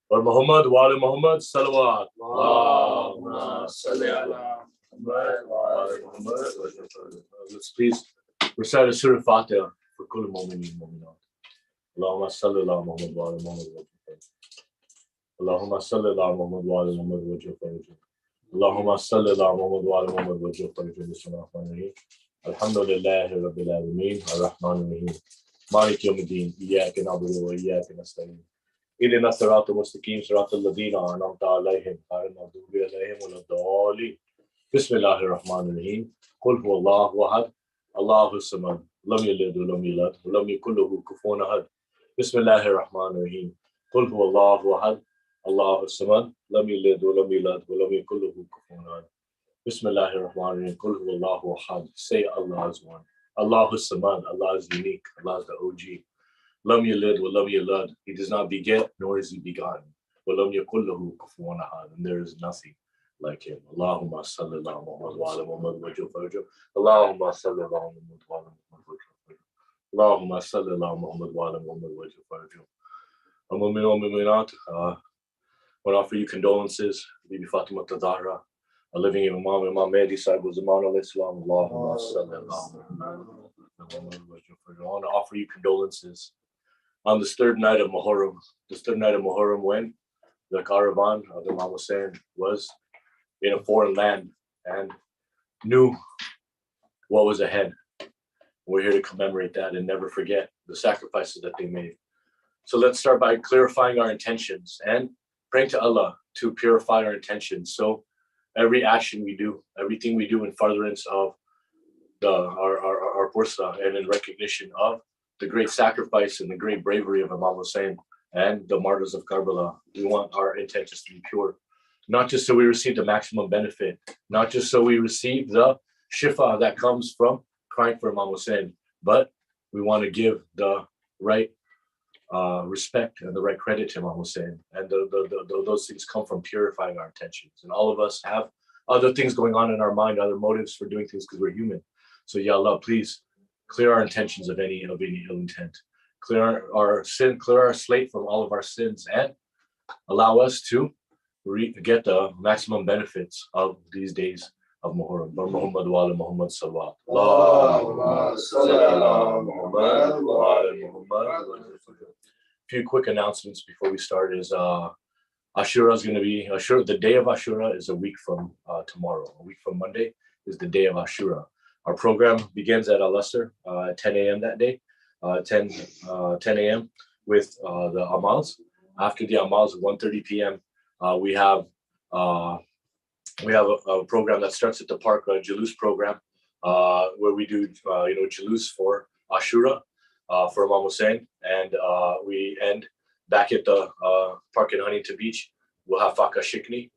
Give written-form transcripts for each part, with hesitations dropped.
Or Muhammad wa ala Muhammad salawat. Allahumma salli ala Muhammad. Let's please recite Surah Fatiha for kullu mu'minin mu'minat. Allahumma salli ala Muhammad wa ala Muhammad. Allahumma salli ala Muhammad wa ala Muhammad wajh farj. Allahumma salli ala Muhammad wa ala Muhammad wajh farj. Bismillahir Alhamdulillahi rabbil alamin arrahmanir rahim. Malik yawmiddin. Iyyaka na'budu wa iyyaka nasta'in. Ihdina as-siratal mustaqim siratal ladzina an'amta 'alaihim ghayril maghdubi 'alaihim waladdallin. Bismillahir rahmanir rahim. Qul huwallahu ahad. Allahus samad. Lam yalid wa lam yulad wa lam yakul lahu kufuwan ahad. Bismillahir rahmanir rahim. Qul huwallahu ahad. Allahus samad. Lam yalid wa lam yulad wa lam yakul lahu kufuwan ahad. Bismillahir rahmanir rahim. Qul huwallahu ahad. Say Allah is one. Allahus samad. Allah is unique. Allah is the OG. Lam yalid wa lam yulad. He does not beget, nor is he begotten. Wa lam yakul lahu kufuwan ahad. And there is nothing like him. Allahumma salli ala Muhammad wa ala Muhammad wajh farj. Allahumma salli ala Muhammad wa ala Muhammad wajh farj. Allahumma salli ala Muhammad wa ala Muhammad wajh farj. I want to offer you condolences. Bibi Fatima Tadahra, a living Imam Mehdi Sahib was Zaman al-Islam. Allahumma salli ala Muhammad wajh farj. I want to offer you condolences on this third night of Muharram. This third night of Muharram, when the caravan of Imam Hussain was in a foreign land and knew what was ahead. We're here to commemorate that and never forget the sacrifices that they made. So let's start by clarifying our intentions and praying to Allah to purify our intentions. So every action we do, everything we do in furtherance of our Pursa and in recognition of the great sacrifice and the great bravery of Imam Hussain and the martyrs of Karbala, we want our intentions to be pure. Not just so we receive the maximum benefit, not just so we receive the shifa that comes from crying for Imam Hussain, but we want to give the right respect and the right credit to Imam Hussain. And those things come from purifying our intentions. And all of us have other things going on in our mind, other motives for doing things because we're human. So Ya Allah, please clear our intentions of any ill intent. Clear our sin, clear our slate from all of our sins, and allow us to get the maximum benefits of these days of Muharram. Muhammad wa ala Muhammad salawat. Allahumma salli ala Muhammad wa ala Muhammad. A few quick announcements before we start is Ashura is going to be, the day of Ashura is a week from tomorrow. A week from Monday is the day of Ashura. Our program begins at al-Asr at 10 a.m. that day, 10 a.m. with the Amals. After the Amals, 1:30 p.m., we have a program that starts at the park, a Jalus program, where we do Jalus for Ashura for Imam Hussain, and we end back at the park in Huntington Beach. We'll have Faka Shikni.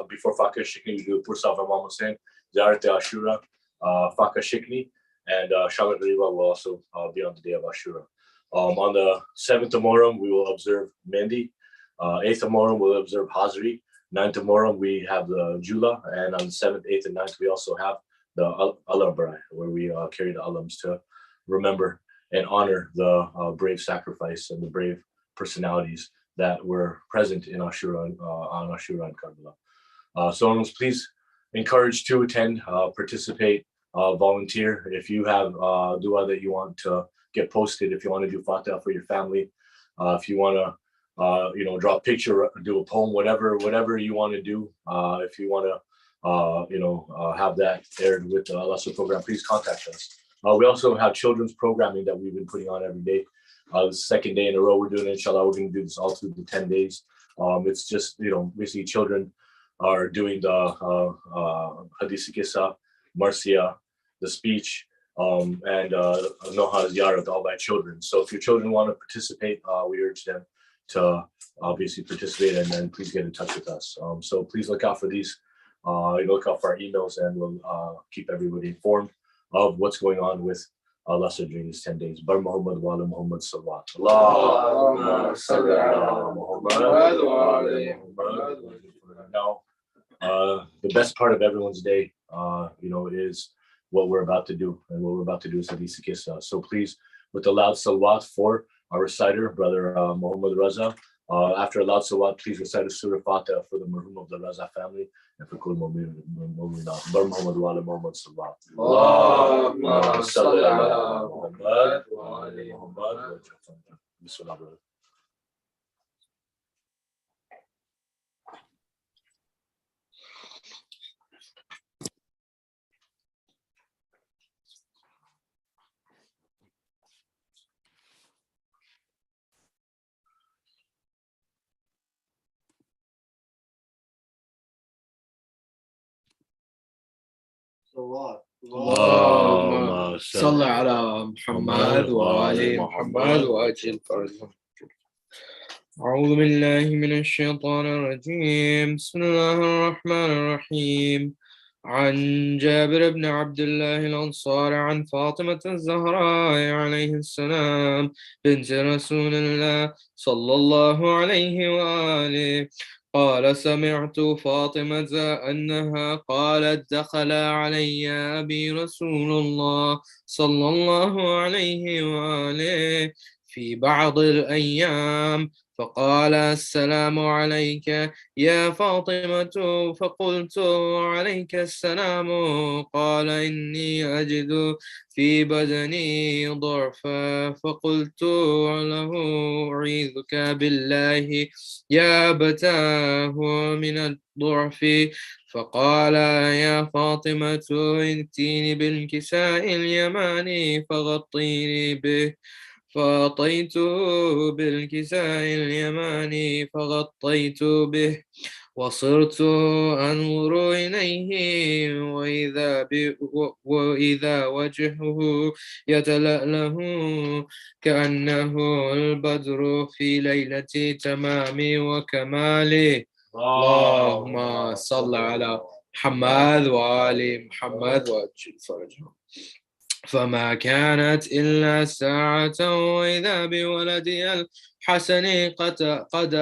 Before Faka Shikni, we do Pursa of Imam Hussain, Ziyarat Ashura, Faka Shikni, and Shamat Riva will also be on the day of Ashura. On the 7th of Muharram, we will observe Mendi. 8th of Muharram, we'll observe Hazri. 9th of Muharram, we have the Jula. And on the 7th, 8th, and 9th, we also have the Al-Abrai, where we carry the alams to remember and honor the brave sacrifice and the brave personalities that were present in Ashura, on Ashura and Karbala. So please encourage to attend, participate, volunteer. If you have dua that you want to get posted, if you want to do Fatiha for your family, if you want to draw a picture, do a poem, whatever you want to do. If you want to, have that aired with the al-Asr program, please contact us. We also have children's programming that we've been putting on every day. The second day in a row we're doing it. Inshallah, we're going to do this all through the 10 days. It's just, basically children are doing the Hadith Kissa, Marcia, the speech, and Noha Ziyarat, all by children. So if your children want to participate, we urge them to obviously participate, and then please get in touch with us. So please look out for these, look out for our emails, and we'll keep everybody informed of what's going on with al-Asr during these 10 days. Bar Muhammad wa ala Muhammad salawat. Allahumma salli ala Muhammad wa ala Muhammad. Now, the best part of everyone's day, is what we're about to do. And what we're about to do is Hadith Kissa. So please, with the loud salawat for our reciter, Brother Muhammad Raza, After Allah Salawat, please recite a Surah Fatiha for the marhum of the Raza family and for Kul Mu'minat. Bar Muhammad wa ala Muhammad Salawat. Allahumma salli ala Muhammad wa ala Muhammad. Bismillah, brother. اللهم صل على محمد وآل محمد وأجل فرجهم. أعوذ بالله من الشيطان الرجيم. بسم الله الرحمن الرحيم. عن جابر بن عبد الله الأنصاري عن فاطمة الزهراء عليه السلام بنت رسول الله صلى الله عليه وآله قال: سمعت فاطمة أنها قالت: دخل علي أبي رسول الله صلى الله عليه وآله في بعض الأيام فقال: السلام عليك يا فاطمة. فقلت: عليك السلام. قال: إني أجد في بدني ضعفا. فقلت له: أعيذك بالله يا أبتاه من الضعف. فقال: يا فاطمة ائتيني بالكساء اليماني فغطيني به. فأطيته بالكساء اليماني فغطيت به وصرت أنظر إليه وإذا وجهه يتلأله كأنه البدر في ليلة تمام وكماله. اللهم صل على محمد وآل محمد وأجل فرجهم. فما كانت إلا ساعة وإذا بولدي الحسن قد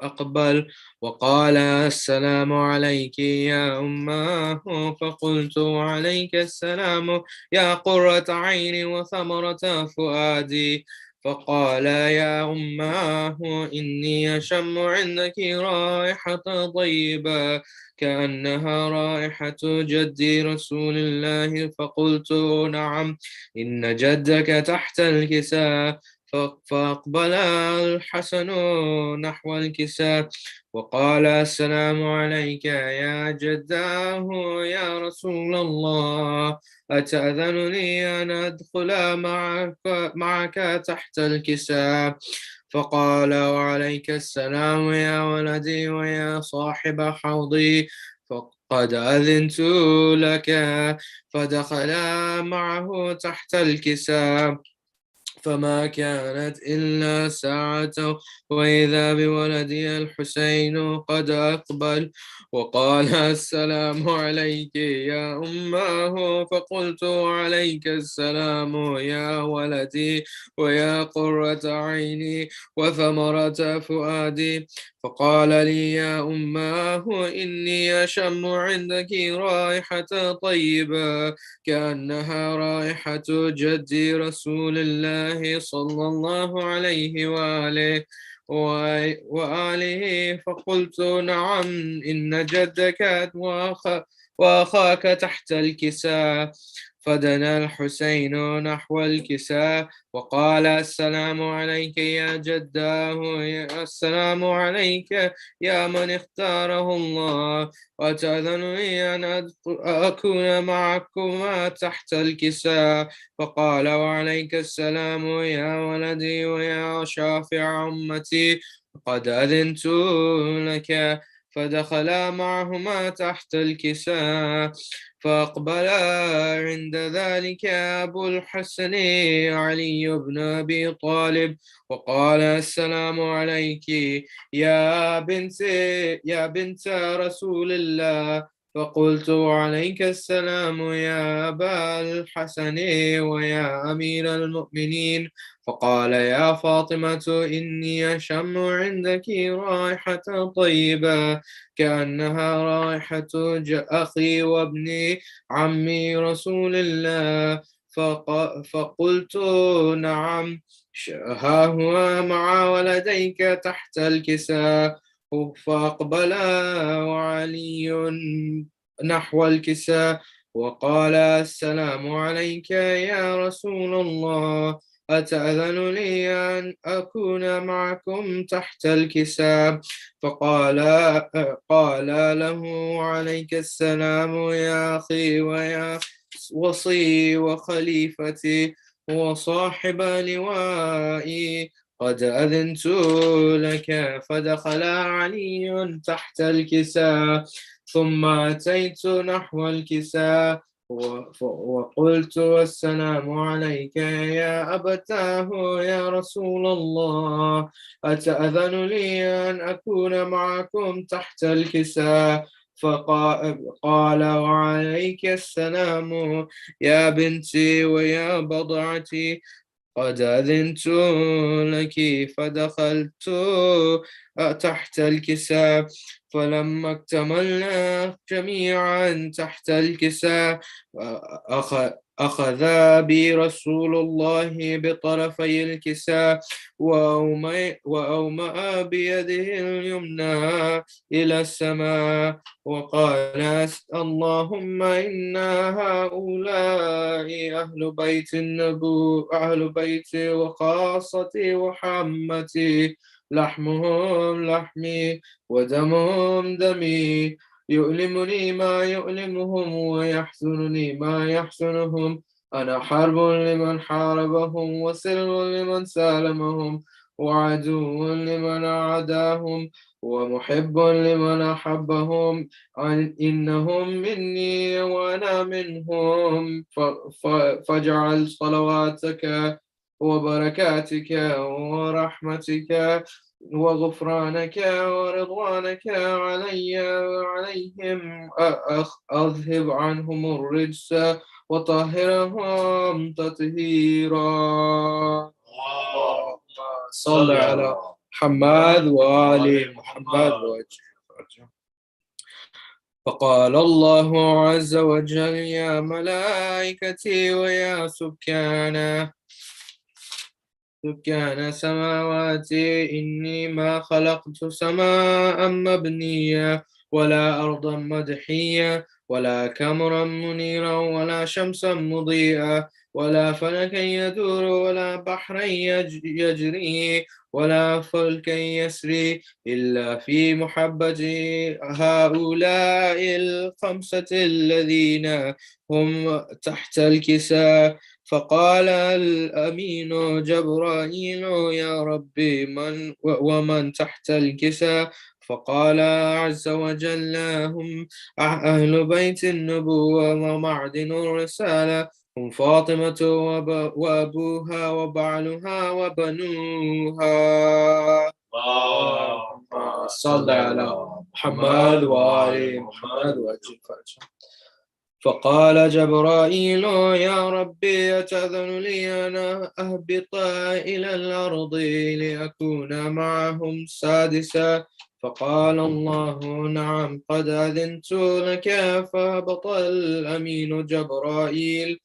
أقبل وقال: السلام عليك يا أماه. فقلت: عليك السلام يا قرة عيني وثمرة فؤادي. فقال: يا أماه إني أشم عندك رائحة طيبة كأنها رائحة جدي رسول الله. فقلت: نعم، إن جدك تحت الكساء. فأقبل الحسن نحو الكساء وقال: السلام عليك يا جداه يا رسول الله، أتأذن لي أن أدخل معك تحت الكساء؟ فقال: وعليك السلام يا ولدي ويا صاحب حوضي، فقد أذنت لك. فدخلا معه تحت الكساء فما كانت إلا ساعة وإذا بولدي الحسين قد أقبل وقال: السلام عليك يا أماه. فقلت: عليك السلام يا ولدي ويا قرة عيني وثمرة فؤادي. فقال لي: يا أماه إني أشم عندك رائحة طيبة كأنها رائحة جدي رسول الله صلى الله عليه وآله. فقلت: نعم، إن جدك وأخاك تحت الكساء. فدنا الحسين نحو الكساء وقال: السلام عليك يا جداه، السلام عليك يا من اختاره الله، وتأذن لي أن أكون معكما تحت الكساء؟ فقال: وعليك السلام يا ولدي ويا شافع أمتي، قد أذنت لك. فدخلا معهما تحت الكساء فأقبل عند ذلك أبو الحسن علي بن أبي طالب وقال: السلام عليك يا بنت رسول الله. فقلت: عليك السلام يا أبا الحسن ويا أمير المؤمنين. فقال: يا فاطمة إني أشم عندك رائحة طيبة كأنها رائحة أخي وابن عمي رسول الله. فقلت نعم، ها هو مع ولديك تحت الكساء. فأقبل وعلي نحو الكساء وقال: السلام عليك يا رسول الله، أتأذن لي أن أكون معكم تحت الكساء؟ قال له: عليك السلام يا أخي ويا وصي وخليفتي وصاحب لوائي، قد أذنت لك. فدخل علي تحت الكساء، ثم أتيت نحو الكساء وقلت: السلام عليك يا أبتاه يا رسول الله، أتأذن لي أن أكون معكم تحت الكساء؟ فقال: وعليك السلام يا بنتي ويا بضعتي، قد أذنت لك. فدخلت تحت الكساء، فلما اكتملنا جميعا تحت الكساء أخذ بي رسول الله بطرفي الكساء وأومأ بيده اليمنى إلى السماء وقال: اللهم إن هؤلاء أهل بيتي وخاصتي وحمتي، لحمهم لحمي ودمهم دمي، يؤلمني ما يؤلمهم ويحزنني ما يحزنهم. أنا حرب لمن حاربهم وسلم لمن سالمهم وعدو لمن عاداهم ومحب لمن أحبهم. إنهم مني وأنا منهم، فاجعل صلواتك وبركاتك ورحمتك وغفرانك ورضوانك علي وعليهم، أذهب عنهم الرجس وطهرهم تطهيرا. صل على محمد وآل محمد وجه. فقال الله عز وجل: يا ملائكتي ويا سكان سماواتي، إني ما خلقت سماء مبنية ولا أرضا مدحية ولا كمرا منيرا ولا شمسا مضيئة ولا فلكا يدور ولا بحرا يجري ولا فلكا يسري إلا في محبة هؤلاء الخمسة الذين هم تحت الكساء. فقال الأمين جبرائيل: يا ربي ومن تحت الكساء؟ فقال عز وجل: هم أهل بيت النبوة ومعدن الرسالة، هم فاطمة وأبوها وبعلها وبنوها. صل على محمد وآل محمد وأجل فرجهم. فقال جبرائيل: يا ربي، أتأذن لي أن أهبط إلى الأرض لأكون معهم سادسا؟ فقال الله: نعم، قد أذنت لك. فهبط الأمين جبرائيل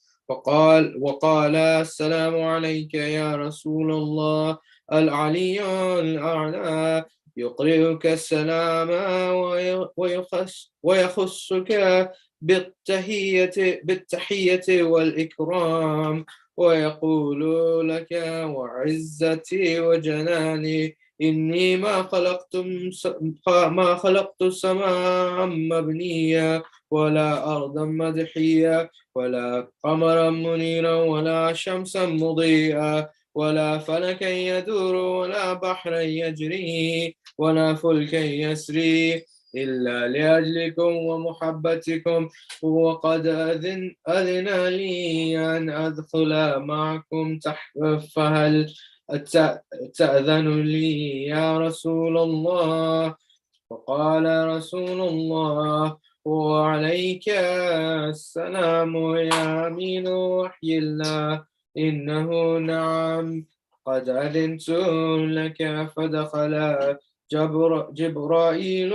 وقال: السلام عليك يا رسول الله، العلي الأعلى يقرئك السلام ويخصك بالتحية والإكرام، ويقول لك: وعزتي وجلالي إني ما خلقت سماء مبنية ولا أرضا مدحية ولا قمرا منيرا ولا شمسا مضيئة ولا فلكا يدور ولا بحرا يجري ولا فلكا يسري إلا لأجلكم ومحبتكم، وقد أذن لي أن أدخل معكم تحت، فهل تأذن لي يا رسول الله؟ فقال رسول الله: وعليك السلام يا أمين وحي الله، إنه نعم، قد أذنت لك. فدخل جبرائيل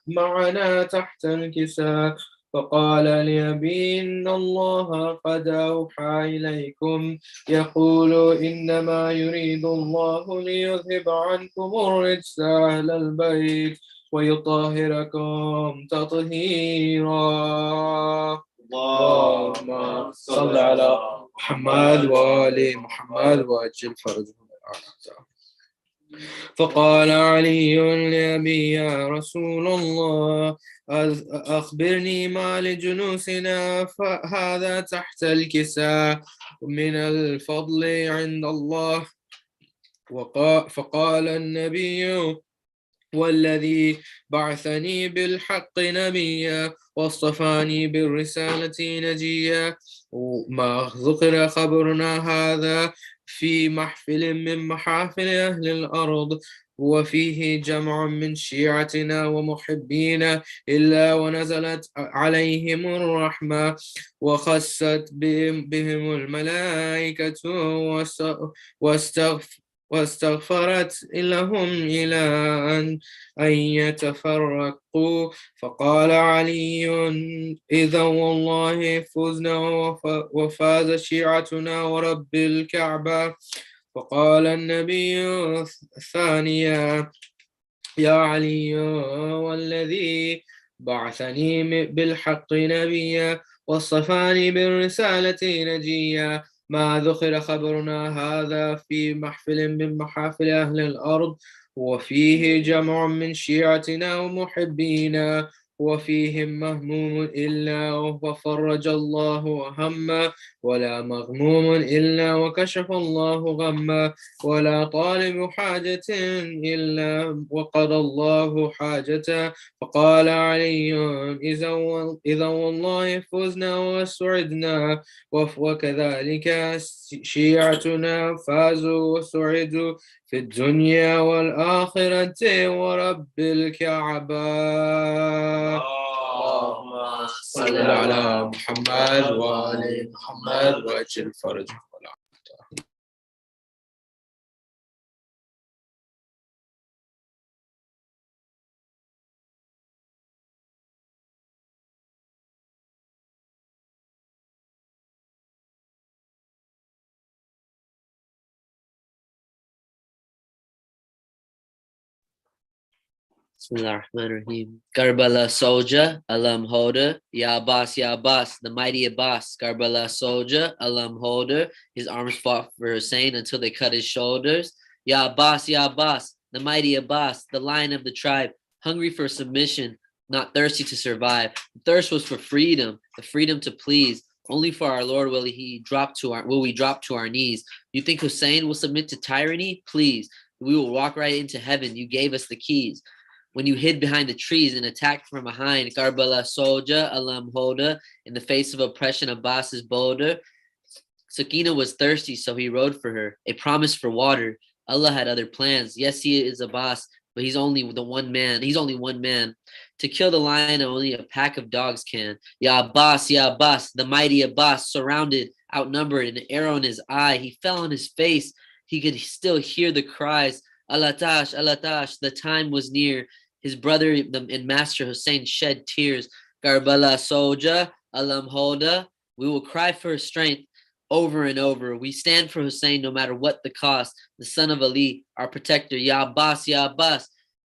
معنا تحت الكساء، فقال لأبي إن الله قد أوحى إليكم يقول إنما يريد الله ليذهب عنكم الرجس أهل البيت ويطهركم تطهيرا. اللهم صل على محمد وآل محمد وأجل فرجهم. فقال علي لأبي يا رسول الله أخبرني ما لجلوسنا فهذا تحت الكساء من الفضل عند الله. فقال النبي والذي بعثني بالحق نبيا واصطفاني بالرسالة نجيا ما ذكر خبرنا هذا في محفل من محافل أهل الأرض وفيه جمع من شيعتنا ومحبينا إلا ونزلت عليهم الرحمة وخست بهم الملائكة واستغفرت لهم إلى أن يتفرقوا. فقال علي إذا والله فزنا وفاز شيعتنا ورب الكعبة. فقال النبي ثانيا يا علي والذي بعثني بالحق نبيا واصطفاني بالرسالة نجيا ما ذكر خبرنا هذا في محفل من محافل أهل الأرض وفيه جمع من شيعتنا ومحبينا وفيهم مهموم إلا وفرج الله هما ولا مغموم إلا وكشف الله غما ولا طالب حاجة إلا وقضى الله حاجته. فقال علي إذا والله فزنا وسعدنا وكذلك شيعتنا فازوا وسعدوا في الدنيا والآخرة ورب الكعبة. اللهم صل على محمد وآل محمد وأجل فرجهم. Bismillahirrahmanirrahim. Karbala soldier, Alam holder, Ya Abbas, the mighty Abbas, Karbala soldier, Alam holder. His arms fought for Hussein until they cut his shoulders. Ya Abbas, the mighty Abbas, the lion of the tribe, hungry for submission, not thirsty to survive. The thirst was for freedom, the freedom to please. Only for our Lord will we drop to our knees. You think Hussein will submit to tyranny? Please, we will walk right into heaven. You gave us the keys. When you hid behind the trees and attacked from behind, Karbala soldier, Alam holder, in the face of oppression, Abbas is bolder. Sakina was thirsty, so he rode for her. A promise for water. Allah had other plans. Yes, he is Abbas, but he's only one man. To kill the lion, only a pack of dogs can. Ya Abbas, the mighty Abbas, surrounded, outnumbered, an arrow in his eye. He fell on his face. He could still hear the cries. Al-Atash, the time was near. His brother and master Hussein shed tears. Karbala soldier, Alam holder, we will cry for his strength over and over. We stand for Hussein no matter what the cost. The son of Ali, our protector. Ya Abbas,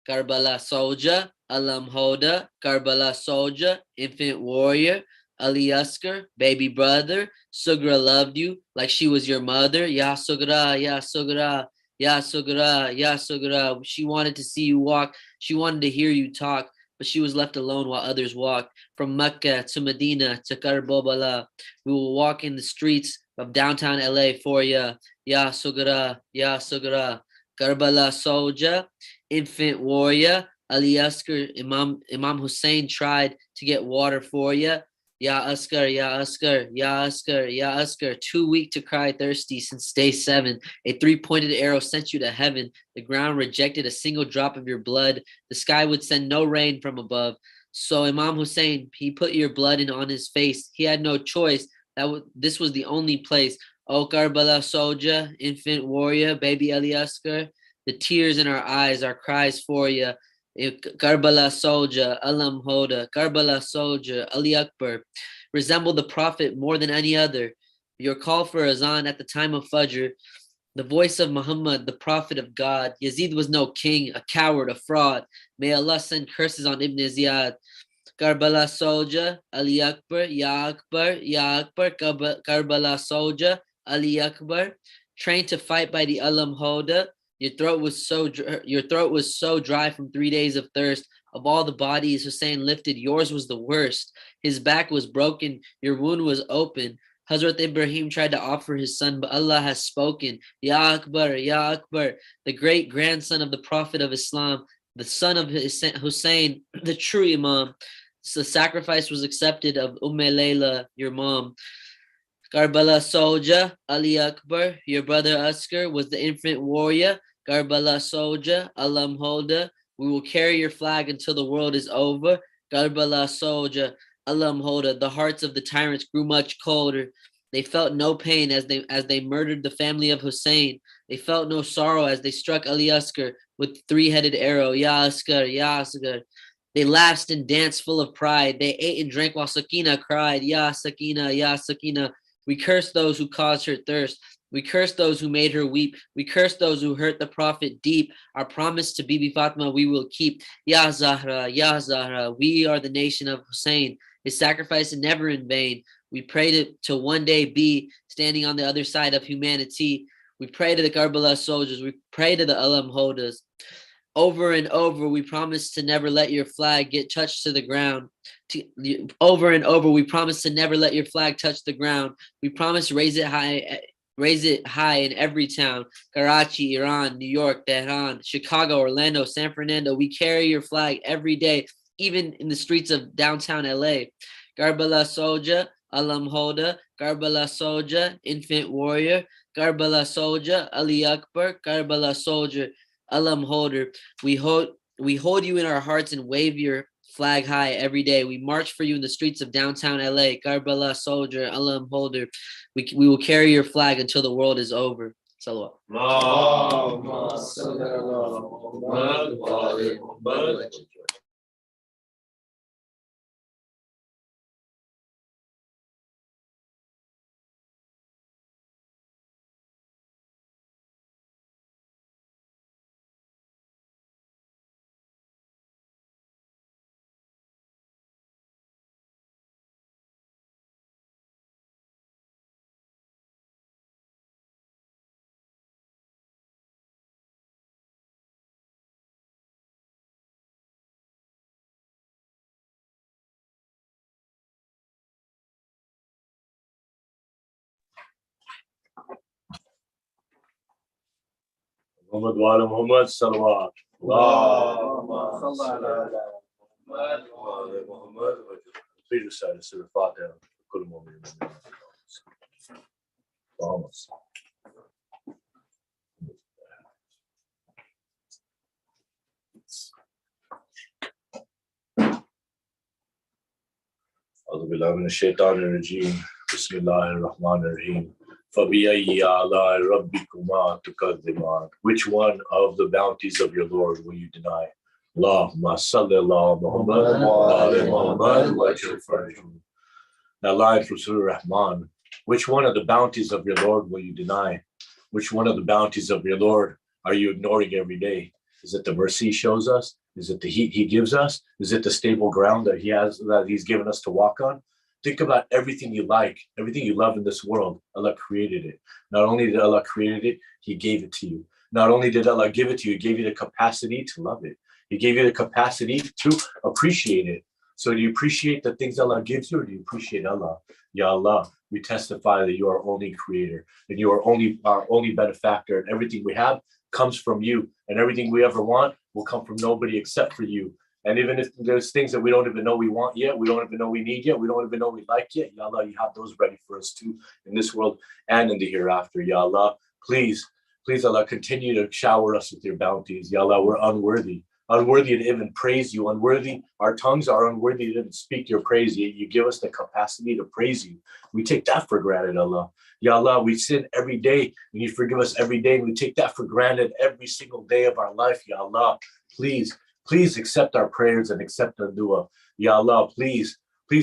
Karbala soldier, Alam holder, Karbala soldier, infant warrior, al-Asr, baby brother. Sugra loved you like she was your mother. Ya Sugra, Ya Sugra. Ya Sugra, Ya Sugra. She wanted to see you walk. She wanted to hear you talk, but she was left alone while others walked. From Mecca to Medina to Karbala, we will walk in the streets of downtown LA for ya. Ya Sugra, Ya Sugra. Karbala soldier, infant warrior, al-Asr. Imam Hussein tried to get water for ya. Ya Askar, Ya Askar, Ya Askar, Ya Askar, too weak to cry thirsty since day 7. A 3-pointed arrow sent you to heaven. The ground rejected a single drop of your blood. The sky would send no rain from above. So Imam Hussein, he put your blood on his face. He had no choice. This was the only place. O Karbala soldier, infant warrior, baby Ali Askar, the tears in our eyes, our cries for you. Karbala soldier, Alam Hoda, Karbala soldier, Ali Akbar, resemble the Prophet more than any other. Your call for azan at the time of Fajr, the voice of Muhammad, the Prophet of God. Yazid was no king, a coward, a fraud. May Allah send curses on Ibn Ziyad. Karbala soldier, Ali Akbar, Ya Akbar, Ya Akbar, Karbala soldier, Ali Akbar, trained to fight by the Alam Hoda. Your throat was so dry from 3 days of thirst. Of all the bodies Hussein lifted, yours was the worst. His back was broken, your wound was open. Hazrat Ibrahim tried to offer his son, but Allah has spoken. Ya Akbar, Ya Akbar, the great grandson of the Prophet of Islam, the son of Hussein, the true Imam. So the sacrifice was accepted of Layla, your mom. Karbala soldier, Ali Akbar, your brother Askar was the infant warrior. Karbala soldier, Alam Holda, we will carry your flag until the world is over. Karbala soldier, Alam Holda, the hearts of the tyrants grew much colder. They felt no pain as they murdered the family of Hussein. They felt no sorrow as they struck Ali Askar with three-headed arrow. Ya Askar, Ya Askar. They laughed and danced full of pride. They ate and drank while Sakina cried, Ya Sakina, Ya Sakina. We curse those who caused her thirst. We curse those who made her weep. We curse those who hurt the Prophet deep. Our promise to Bibi Fatima we will keep. Ya Zahra, Ya Zahra, we are the nation of Hussein. His sacrifice is never in vain. We pray to one day be standing on the other side of humanity. We pray to the Karbala soldiers. We pray to the Alam Hodas. Over and over, we promise to never let your flag get touched to the ground. Over and over, we promise to never let your flag touch the ground. We promise raise it high in every town. Karachi, Iran, New York, Tehran, Chicago, Orlando, San Fernando. We carry your flag every day, even in the streets of downtown LA. Karbala soldier, Alam Hoda, Karbala soldier, infant warrior, Karbala soldier, Ali Akbar, Karbala soldier, Alam Holder. We hold you in our hearts and wave your flag high every day. We march for you in the streets of downtown LA. Karbala soldier, Alam Holder. We will carry your flag until the world is over. Salawat. Muhammad wa ala Muhammad salawat. Please recite Surah Fatiha. Almost. أعوذ بالله من الشيطان الرجيم بسم الله الرحمن الرحيم فبأي آلاء ربكما تكذبان. Which one of the bounties of your Lord will you deny? Allahumma salli ala Muhammad wa ala Muhammad wa ajil farajhum. That line from Surah Rahman. Which one of the bounties of your Lord will you deny? Which one of the bounties of your Lord are you ignoring every day? Is it the mercy he shows us? Is it the heat he gives us? Is it the stable ground that he's given us to walk on? Think about everything you like, everything you love in this world. Allah created it. Not only did Allah create it, he gave it to you. Not only did Allah give it to you, he gave you the capacity to love it. He gave you the capacity to appreciate it. So do you appreciate the things Allah gives you, or do you appreciate Allah? Ya Allah, we testify that you are only creator and you are our only benefactor, and everything we have comes from you, and everything we ever want will come from nobody except for you. And even if there's things that we don't even know we want yet, we don't even know we need yet, we don't even know we like yet, Ya Allah, you have those ready for us too in this world and in the hereafter. Ya Allah, please Allah, continue to shower us with your bounties. Ya Allah, we're unworthy to even praise you, unworthy. Our tongues are unworthy to even speak your praise. You give us the capacity to praise you. We take that for granted, Allah. Ya Allah, we sin every day and you forgive us every day. And we take that for granted every single day of our life. Ya Allah, please Please accept our prayers and accept our dua. Ya Allah, please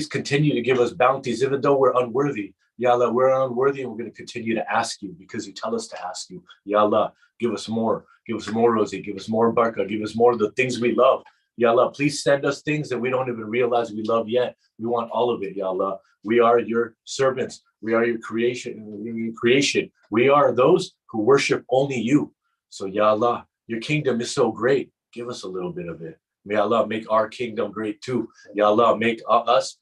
continue to give us bounties, even though we're unworthy. Ya Allah, we're unworthy and we're going to continue to ask you because you tell us to ask you. Ya Allah, give us more. Give us more rosy. Give us more barakah. Give us more of the things we love. Ya Allah, please send us things that we don't even realize we love yet. We want all of it, Ya Allah. We are your servants. We are your creation. We are those who worship only you. So, Ya Allah, your kingdom is so great. Give us a little bit of it. May Allah make our kingdom great too. Ya Allah, make us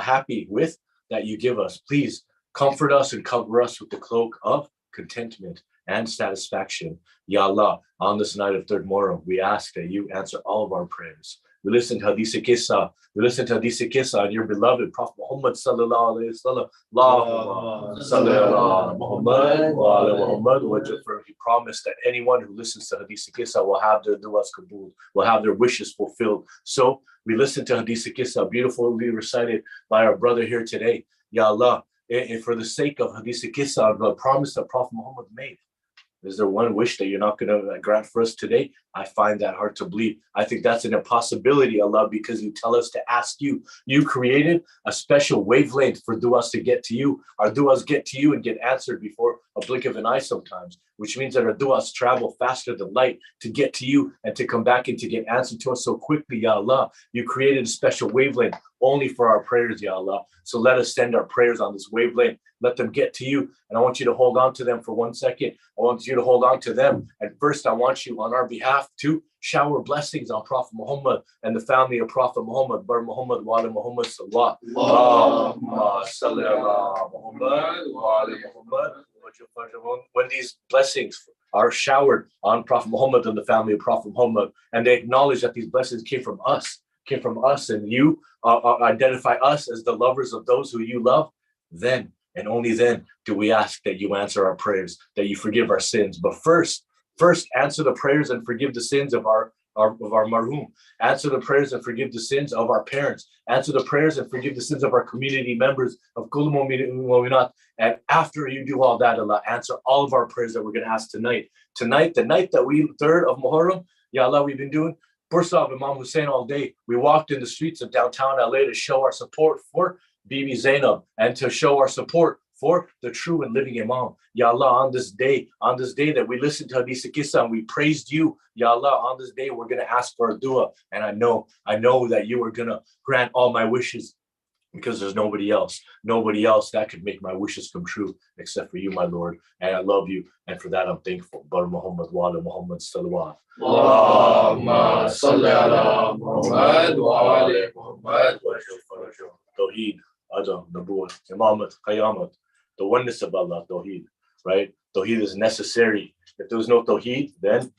happy with that you give us. Please comfort us and cover us with the cloak of contentment and satisfaction. Ya Allah, on this night of 3rd Muharram, we ask that you answer all of our prayers. We listen to Hadith Qissa. We listen to Hadith Qissa on your beloved Prophet Muhammad sallallahu alayhi wa sallam. Allahumma salli ala Muhammad wa ala Muhammad. He promised that anyone who listens to Hadith Qissa will have their du'as kabul, will have their wishes fulfilled. So we listen to Hadith Qissa, beautifully recited by our brother here today. Ya Allah, and for the sake of Hadith Qissa, the promise that Prophet Muhammad made, is there one wish that you're not going to grant for us today? I find that hard to believe. I think that's an impossibility, Allah, because you tell us to ask you. You created a special wavelength for du'as to get to you. Our du'as get to you and get answered before a blink of an eye sometimes, which means that our du'as travel faster than light to get to you and to come back and to get answered to us so quickly, Ya Allah. You created a special wavelength only for our prayers, Ya Allah. So let us send our prayers on this wavelength. Let them get to you. And I want you to hold on to them for 1 second. I want you to hold on to them. And first, I want you on our behalf to shower blessings on Prophet Muhammad and the family of Prophet Muhammad, Bar Muhammad, wa ala Muhammad sallallahu. Allahumma salli ala Muhammad wa ala Muhammad. When these blessings are showered on Prophet Muhammad and the family of Prophet Muhammad, and they acknowledge that these blessings came from us, and you identify us as the lovers of those who you love, then and only then do we ask that you answer our prayers, that you forgive our sins. But first answer the prayers and forgive the sins of our marhum. Answer the prayers and forgive the sins of our parents. Answer the prayers and forgive the sins of our community members of Kullu Mu'minat. And after you do all that, Allah, answer all of our prayers that we're going to ask tonight. Tonight, the night that 3rd of Muharram, Ya Allah, we've been doing Bursa of Imam Hussein all day. We walked in the streets of downtown LA to show our support for Bibi Zainab and to show our support for the true and living Imam. Ya Allah, on this day that we listened to Hadith Qissa and we praised you, Ya Allah, on this day we're going to ask for a dua. And I know that you are going to grant all my wishes, because there's nobody else that could make my wishes come true except for you, my Lord. And I love you, and for that I'm thankful. Bar Muhammad wa ala Muhammad sallallahu. Allahumma salli ala Muhammad wa ala Muhammad. Tawheed, Adam, Nabuwwah, Imamat, Qayamat, the oneness of Allah, Tawheed, right? Tawheed is necessary. If there was no Tawheed, then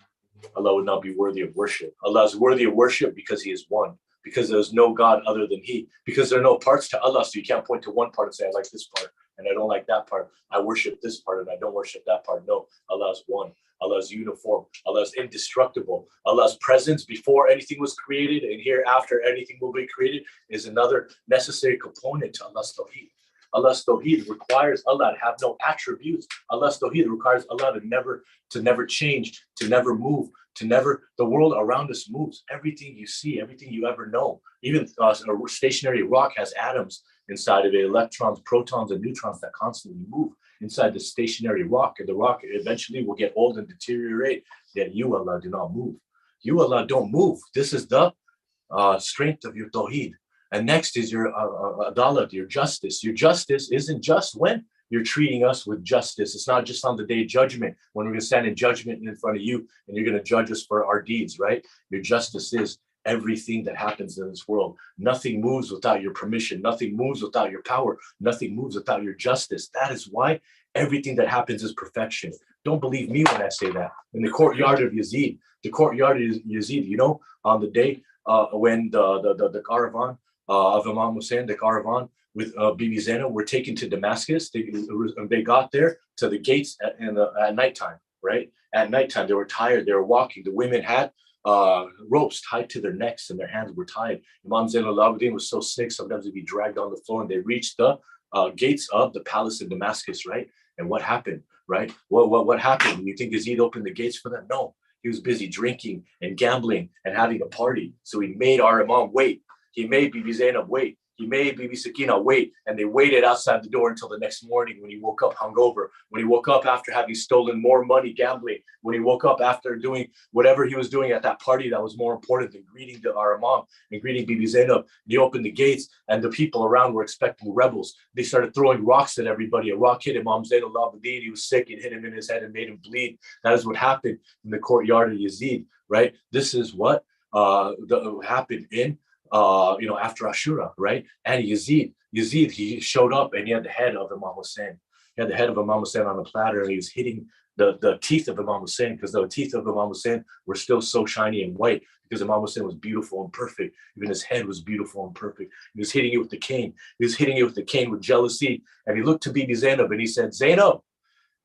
Allah would not be worthy of worship. Allah is worthy of worship because He is one, because there's no God other than He, because there are no parts to Allah, so you can't point to one part and say, I like this part, and I don't like that part. I worship this part, and I don't worship that part. No, Allah is one. Allah is uniform. Allah is indestructible. Allah's presence before anything was created and hereafter anything will be created is another necessary component to Allah's Tawheed. Allah's Tawheed requires Allah to have no attributes. Allah's Tawheed requires Allah to never change, to never move, the world around us moves. Everything you see, everything you ever know, even a stationary rock has atoms inside of it, electrons, protons, and neutrons that constantly move inside the stationary rock, and the rock eventually will get old and deteriorate. Yet you, Allah, do not move. You, Allah, don't move. This is the strength of your Tawheed. And next is your adalat, your justice. Your justice isn't just when you're treating us with justice. It's not just on the day of judgment, when we're going to stand in judgment in front of you and you're going to judge us for our deeds, right? Your justice is everything that happens in this world. Nothing moves without your permission. Nothing moves without your power. Nothing moves without your justice. That is why everything that happens is perfection. Don't believe me when I say that. In the courtyard of Yazid, you know, on the day when the caravan of Imam Hussein, the caravan with Bibi Zainab were taken to Damascus. They got there to the gates at nighttime, right? At nighttime, they were tired. They were walking. The women had ropes tied to their necks and their hands were tied. Imam Zain al-Abidin was so sick, sometimes he'd be dragged on the floor, and they reached the gates of the palace in Damascus, right? And what happened, right? What happened? You think Yazid opened the gates for them? No. He was busy drinking and gambling and having a party. So he made our Imam wait. He made Bibi Zainab wait. He made Bibi Sakina wait, and they waited outside the door until the next morning when he woke up hungover, when he woke up after having stolen more money gambling, when he woke up after doing whatever he was doing at that party that was more important than greeting our Imam and greeting Bibi Zainab. He opened the gates, and the people around were expecting rebels. They started throwing rocks at everybody. A rock hit Imam Zainal Abidin. He was sick. It hit him in his head and made him bleed. That is what happened in the courtyard of Yazid, right? This is what happened in after Ashura, right? And Yazid, he showed up and he had the head of Imam Hussein. He had the head of Imam Hussein on a platter, and he was hitting the teeth of Imam Hussein, because the teeth of Imam Hussein were still so shiny and white, because Imam Hussein was beautiful and perfect. Even his head was beautiful and perfect. He was hitting it with the cane. He was hitting it with the cane with jealousy. And he looked to Bibi Zainab and he said, Zainab,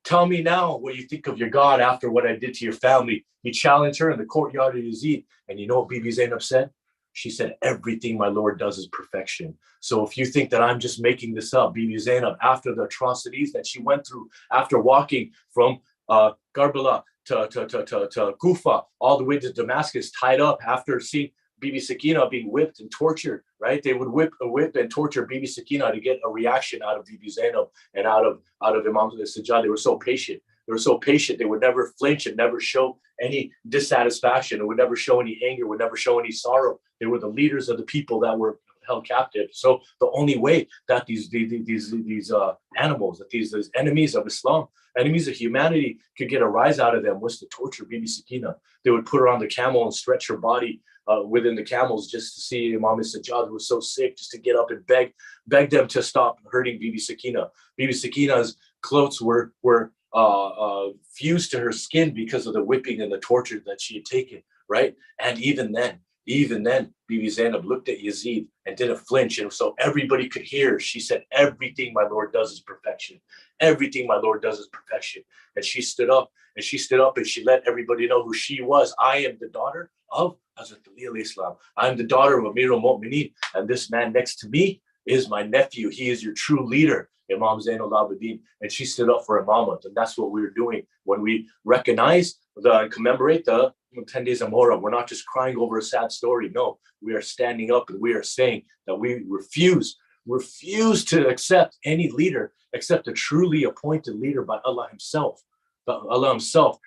tell me now what you think of your God after what I did to your family. He challenged her in the courtyard of Yazid. And you know what Bibi Zainab said? She said, everything my Lord does is perfection. So if you think that I'm just making this up, Bibi Zainab, after the atrocities that she went through, after walking from Karbala to Kufa, all the way to Damascus, tied up, after seeing Bibi Sakina being whipped and tortured, right? They would whip and torture Bibi Sakina to get a reaction out of Bibi Zainab and out of Imam Sajjad. They were so patient. They were so patient. They would never flinch and never show any dissatisfaction. It would never show any anger, would never show any sorrow. They were the leaders of the people that were held captive. So the only way that these animals, that these enemies of Islam, enemies of humanity, could get a rise out of them was to torture Bibi Sakina. They would put her on the camel and stretch her body within the camels just to see Imam Sajjad, who was so sick, just to get up and beg them to stop hurting Bibi Sakina. Bibi Sakina's clothes were fused to her skin because of the whipping and the torture that she had taken, right? And even then, Bibi Zainab looked at Yazid and didn't flinch. And so everybody could hear. She said, everything my Lord does is perfection. Everything my Lord does is perfection. And she stood up and she let everybody know who she was. I am the daughter of Hazrat Ali alayhi salam. I am the daughter of Amir al-Mu'mineen. And this man next to me is my nephew. He is your true leader, Imam Zainul Abidin. And she stood up for Imamat. And that's what we were doing when we recognize and commemorate the 10 days of Muharram. We're not just crying over a sad story. No, we are standing up and we are saying that we refuse to accept any leader except a truly appointed leader by Allah himself.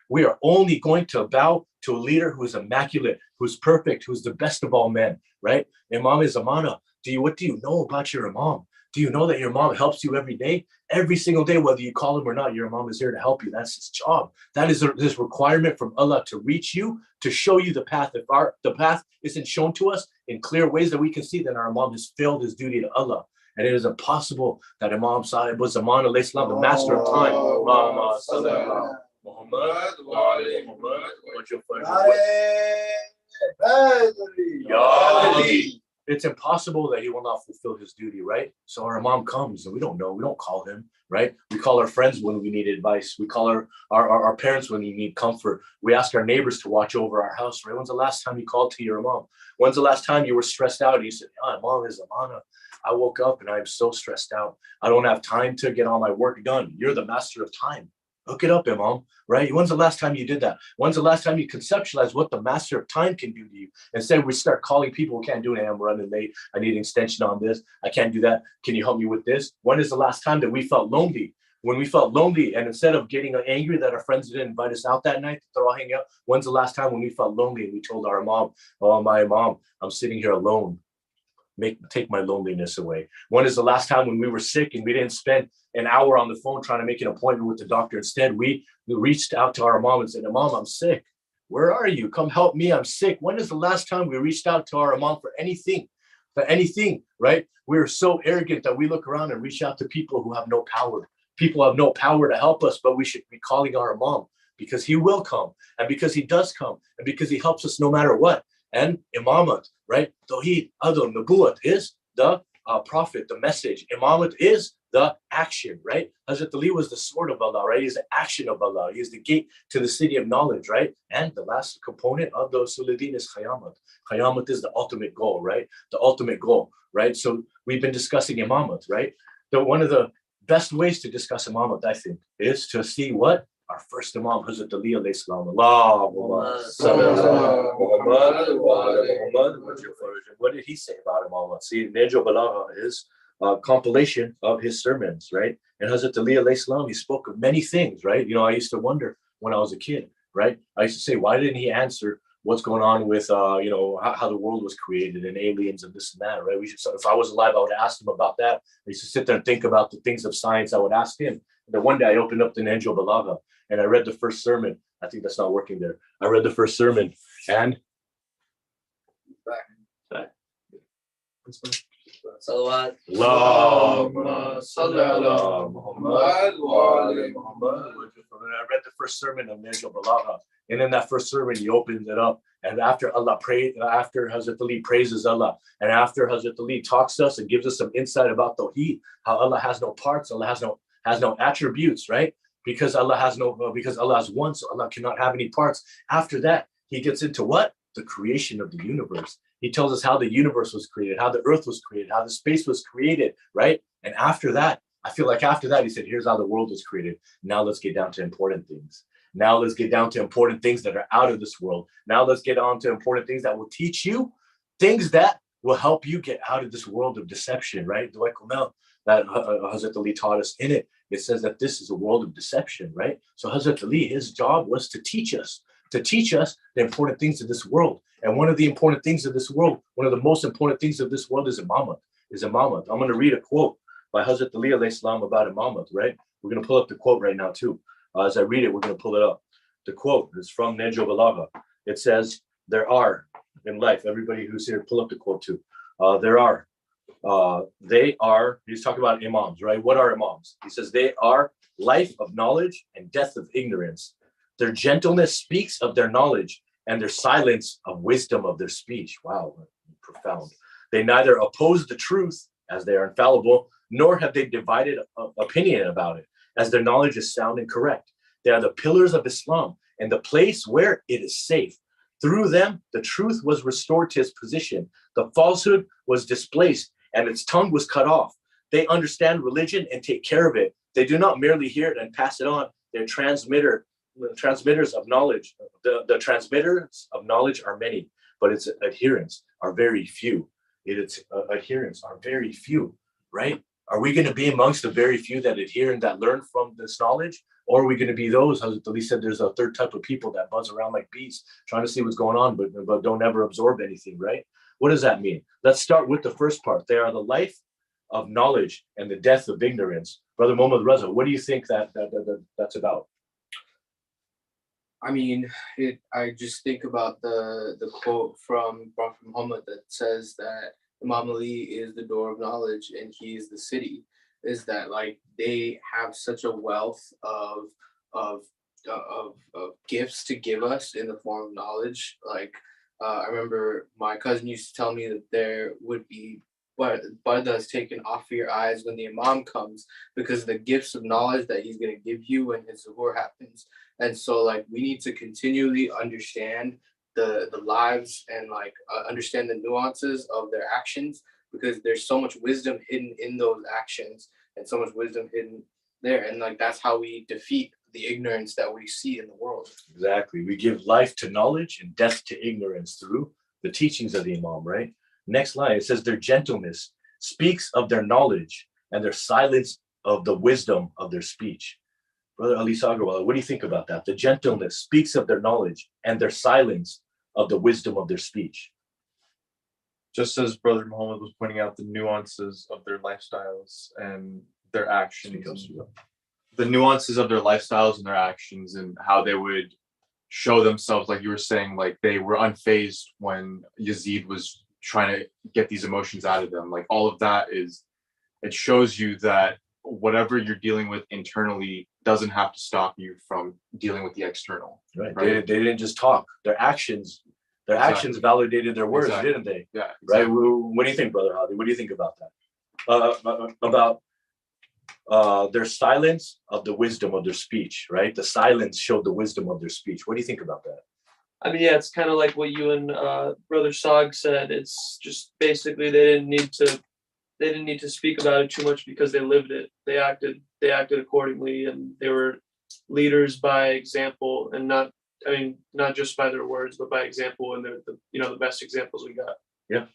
We are only going to bow to a leader who is immaculate, who's perfect, who's the best of all men, right? Imam is amana. What do you know about your Imam? Do you know that your Imam helps you every day? Every single day, whether you call him or not, your Imam is here to help you. That's his job. That is this requirement from Allah to reach you, to show you the path. If the path isn't shown to us in clear ways that we can see, then our Imam has failed his duty to Allah. And it is impossible that Imam Sahib was Zaman alayhi salam, the master of time. It's impossible that he will not fulfill his duty, right? So our Imam comes and we don't know. We don't call him, right? We call our friends when we need advice. We call our parents when we need comfort. We ask our neighbors to watch over our house, right? When's the last time you called to your Imam? When's the last time you were stressed out and you said, Imam is amana. I woke up and I'm so stressed out. I don't have time to get all my work done. You're the master of time. Hook it up, Imam, right? When's the last time you did that? When's the last time you conceptualized what the master of time can do to you? Instead, we start calling people who can't do it. I'm running late. I need an extension on this. I can't do that. Can you help me with this? When is the last time that we felt lonely? When we felt lonely, and instead of getting angry that our friends didn't invite us out that night, they're all hanging out. When's the last time when we felt lonely and we told our Imam, oh, my Imam, I'm sitting here alone. Take my loneliness away. When is the last time when we were sick and we didn't spend an hour on the phone trying to make an appointment with the doctor? Instead, we reached out to our Imam and said, Imam, I'm sick. Where are you? Come help me. I'm sick. When is the last time we reached out to our Imam for anything? Right? We're so arrogant that we look around and reach out to people who have no power. People have no power to help us, but we should be calling our Imam because he will come and because he does come and because he helps us no matter what. And Imamat, right? Tawheed, Adl, Nabuwat is the prophet, the message. Imamat is the action, right? Hazrat Ali was the sword of Allah, right? He's the action of Allah. He is the gate to the city of knowledge, right? And the last component of the Suludin is Khayamat. Khayamat is the ultimate goal, right? The ultimate goal, right? So we've been discussing Imamat, right? One of the best ways to discuss Imamat, I think, is to see what our our first Imam, Hazrat Ali alayhi salam. Allahumma salli ala Muhammad wa ala Muhammad. What did he say about Imam? See, Nahjul Balagha is a compilation of his sermons, right? And Hazrat Ali alayhi salam, he spoke of many things, right? You know, I used to wonder when I was a kid, right? I used to say, why didn't he answer what's going on with, you know, how the world was created and aliens and this and that, right? So if I was alive, I would ask him about that. I used to sit there and think about the things of science. I would ask him. And then one day I opened up the Nahjul Balagha and I read the first sermon. I think that's not working there. I read the first sermon and back. Salawat. Allahumma salli ala Muhammad wa ala Muhammad. I read the first sermon of Nahjul Balagha, and in that first sermon, he opens it up. And after after Hazrat Ali praises Allah, and after Hazrat Ali talks to us and gives us some insight about Tawheed, how Allah has no parts, Allah has no attributes, right? Because Allah has one, so Allah cannot have any parts. After that, he gets into what? The creation of the universe. He tells us how the universe was created, how the earth was created, how the space was created, right? And after that, I feel like after that, he said, here's how the world was created. Now let's get down to important things. Now let's get down to important things that are out of this world. Now let's get on to important things that will teach you things that will help you get out of this world of deception, right? That Hazrat Ali taught us in it. It says that this is a world of deception, right? So Hazrat Ali, his job was to teach us the important things of this world. And one of the important things of this world, one of the most important things of this world is imamat. I'm going to read a quote by Hazrat Ali alayhi salam about imamat, right? We're going to pull up the quote right now too. As I read it, we're going to pull it up. The quote is from Nahjul Balagha. It says, there are in life, everybody who's here, pull up the quote too. They are, he's talking about imams, right? What are imams? He says, they are life of knowledge and death of ignorance. Their gentleness speaks of their knowledge and their silence of wisdom of their speech. Wow, profound. They neither oppose the truth, as they are infallible, nor have they divided opinion about it, as their knowledge is sound and correct. They are the pillars of Islam and the place where it is safe. Through them, the truth was restored to its position. The falsehood was displaced and its tongue was cut off. They understand religion and take care of it. They do not merely hear it and pass it on. They're transmitters of knowledge. The transmitters of knowledge are many, but its adherents are very few. Right? Are we going to be amongst the very few that adhere and that learn from this knowledge? Or are we going to be those, as Ali said, there's a third type of people that buzz around like bees, trying to see what's going on, but don't ever absorb anything, right? What does that mean? Let's start with the first part. They are the life of knowledge and the death of ignorance. Brother Mohammad Raza, what do you think that's about? I mean, I just think about the quote from Prophet Muhammad that says that Imam Ali is the door of knowledge and he is the city. Is that like they have such a wealth of gifts to give us in the form of knowledge. Like I remember my cousin used to tell me that there would be pardas taken off of your eyes when the Imam comes, because the gifts of knowledge that he's going to give you when his zuhur happens. And so like we need to continually understand the lives and like understand the nuances of their actions, because there's so much wisdom hidden in those actions and so much wisdom hidden there. And like that's how we defeat the ignorance that we see in the world. Exactly. We give life to knowledge and death to ignorance through the teachings of the Imam, right? Next line, it says their gentleness speaks of their knowledge and their silence of the wisdom of their speech. Brother Ali Sagarwala, what do you think about that? The gentleness speaks of their knowledge and their silence of the wisdom of their speech. Just as Brother Muhammad was pointing out the nuances of their lifestyles and their actions, the nuances of their lifestyles and their actions and how they would show themselves, like you were saying, like they were unfazed when Yazid was trying to get these emotions out of them. Like all of that it shows you that whatever you're dealing with internally doesn't have to stop you from dealing with the external. Right. They didn't just talk. Their actions validated their words, didn't they? Yeah. Exactly. Right. What do you think, Brother Hadi? What do you think about that? About their silence of the wisdom of their speech, right? The silence showed the wisdom of their speech. What do you think about that? I mean, yeah, it's kind of like what you and Brother Sog said. It's just basically they didn't need to speak about it too much because they lived it. They acted accordingly, and they were leaders by example, and not, I mean, not just by their words, but by example, and the best examples we got. Yeah.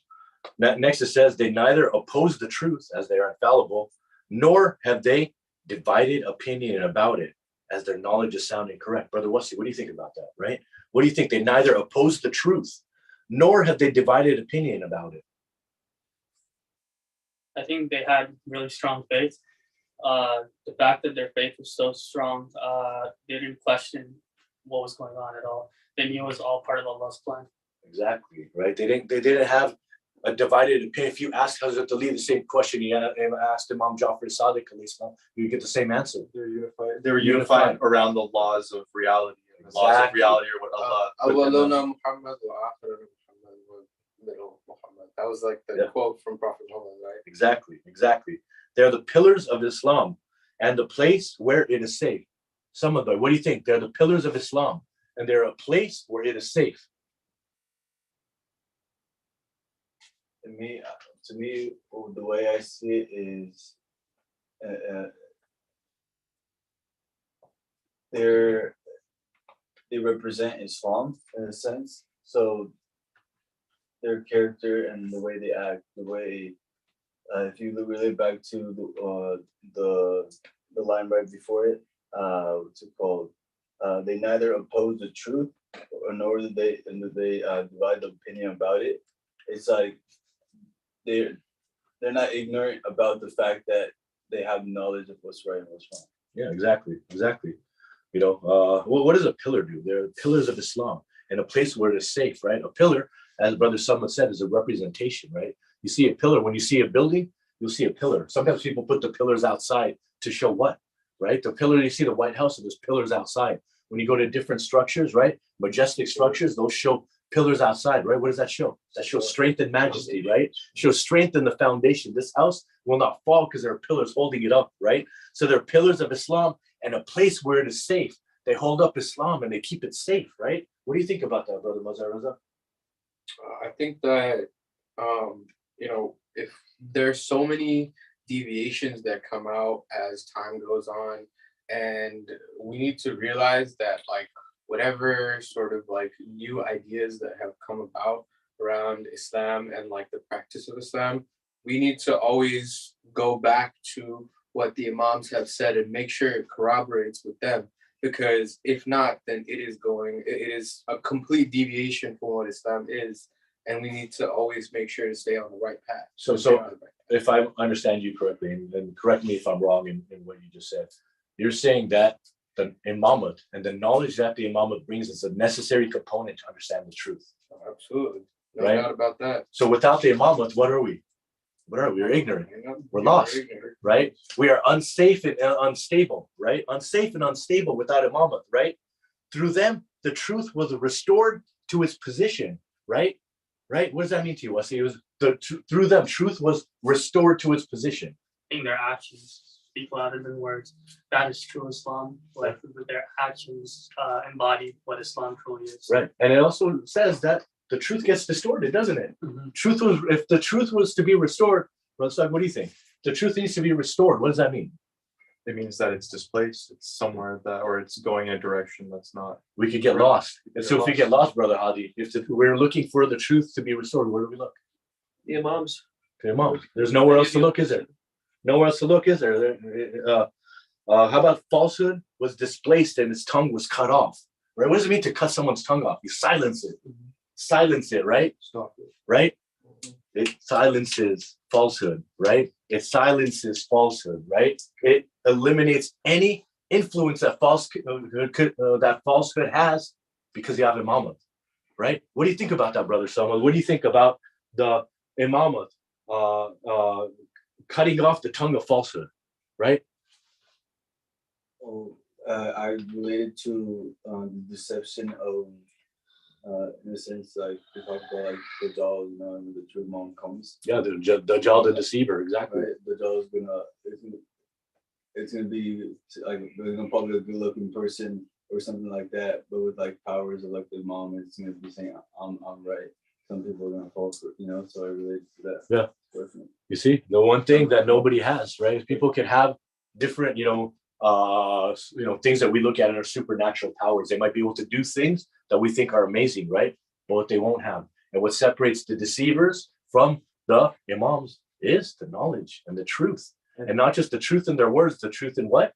Next it says, they neither oppose the truth as they are infallible, nor have they divided opinion about it as their knowledge is sound and correct. Brother Wasi, what do you think about that, right? What do you think? They neither oppose the truth, nor have they divided opinion about it. I think they had really strong faith. The fact that their faith was so strong, they didn't question what was going on at all. They knew it was all part of Allah's plan. Exactly, right? They didn't have a divided opinion. If you ask Hazrat Ali the same question you asked Imam Jafar Sadiq, you get the same answer. They're unified. They were unified around the laws of reality. And the laws of reality are what Allah. Awwaluna Muhammad wa akhiruna Muhammad wa middle Muhammad. That was like the quote from Prophet Muhammad, right? Exactly. They're the pillars of Islam and the place where it is safe. Some of them, what do you think? They're the pillars of Islam and they're a place where it is safe. To me, the way I see it is, they represent Islam in a sense. So their character and the way they act, the way, if you relate back to the line right before it, what's it called? They neither oppose the truth, nor do they divide the opinion about it. It's like they're not ignorant about the fact that they have knowledge of what's right and what's wrong. Yeah, exactly. You know, what does a pillar do? They're pillars of Islam and a place where it is safe, right? A pillar, as Brother Summa said, is a representation, right? You see a pillar. When you see a building, you'll see a pillar. Sometimes people put the pillars outside to show what, right? The pillar, you see the White House, and there's pillars outside. When you go to different structures, right? Majestic structures, those show pillars outside, right? What does that show? That shows strength and majesty, right? Shows strength in the foundation. This house will not fall because there are pillars holding it up, right? So they're pillars of Islam and a place where it is safe. They hold up Islam and they keep it safe, right? What do you think about that, Brother Mazhar Raza? I think that if there's so many deviations that come out as time goes on, and we need to realize that like whatever sort of like new ideas that have come about around Islam and like the practice of Islam, we need to always go back to what the Imams have said and make sure it corroborates with them. Because if not, then it is a complete deviation from what Islam is. And we need to always make sure to stay on the right path. So if I understand you correctly, and correct me if I'm wrong in what you just said, you're saying that the imamate and the knowledge that the imamate brings is a necessary component to understand the truth. Absolutely. No Right? doubt about that. So without the imamate, what are we? We're ignorant. We're lost, right? We are unsafe and unstable, right? Unsafe and unstable without imamate, right? Through them, the truth was restored to its position, right? Right? What does that mean to you, Wasi? It was through them, truth was restored to its position. I think their actions speak louder than words. That is true Islam. With their actions embody what Islam truly is. Right. And it also says that the truth gets distorted, doesn't it? Mm-hmm. If the truth was to be restored, Brother Sag, what do you think? The truth needs to be restored. What does that mean? It means that it's displaced. It's somewhere or it's going in a direction that's not. We could get lost. And so if we get lost, Brother Hadi, if we're looking for the truth to be restored, where do we look? The Imams. The Imams. There's nowhere else to look, is there? Nowhere else to look, is there? How about falsehood was displaced and its tongue was cut off? Right? What does it mean to cut someone's tongue off? You silence it. Silence it, right? Stop it. Right? It silences falsehood, right? It silences falsehood, right? It eliminates any influence that falsehood has because you have imamat, right? What do you think about that, Brother Salman? What do you think about the imamat cutting off the tongue of falsehood, right? I related to the deception of, in a sense, like we talk about like the Dajjal, when the true Imam comes. Yeah, the Dajjal, the deceiver, exactly. Right? The Dajjal is it's gonna be like there's gonna probably a good-looking person or something like that, but with like powers of like the Imam, it's gonna be saying I'm right. Some people are gonna fall for it, so I relate to that. Yeah. You see, the one thing that nobody has, right? People can have different, things that we look at are supernatural powers. They might be able to do things that we think are amazing, right? But what they won't have. And what separates the deceivers from the Imams is the knowledge and the truth. And not just the truth in their words, the truth in what?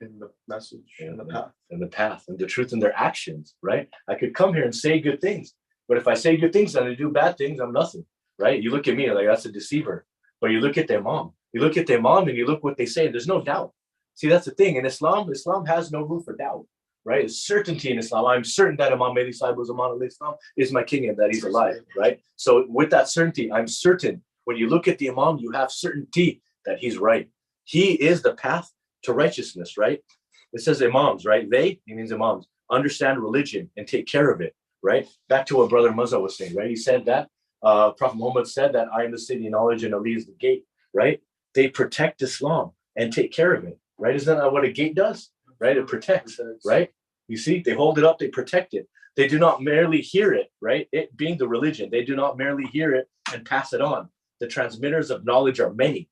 In the message, in the path. In the path, and the truth in their actions, right? I could come here and say good things, but if I say good things and I do bad things, I'm nothing, right? You look at me like that's a deceiver. But you look at their mom. You look at their mom and you look what they say, and there's no doubt. See, that's the thing. In Islam has no room for doubt, right? It's certainty in Islam. I'm certain that Imam Mahdi Sahib was Imam al-Islam is my king and that he's alive, right? So with that certainty, I'm certain. When you look at the Imam, you have certainty that he's right. He is the path to righteousness, right? It says Imams, right? He means Imams, understand religion and take care of it, right? Back to what Brother Muzza was saying, right? He said that Prophet Muhammad said that I am the city of knowledge and Ali is the gate, right? They protect Islam and take care of it, right? Isn't that what a gate does, right? It protects, right? You see, they hold it up, they protect it. They do not merely hear it, right? It being the religion, they do not merely hear it and pass it on. The transmitters of knowledge are many,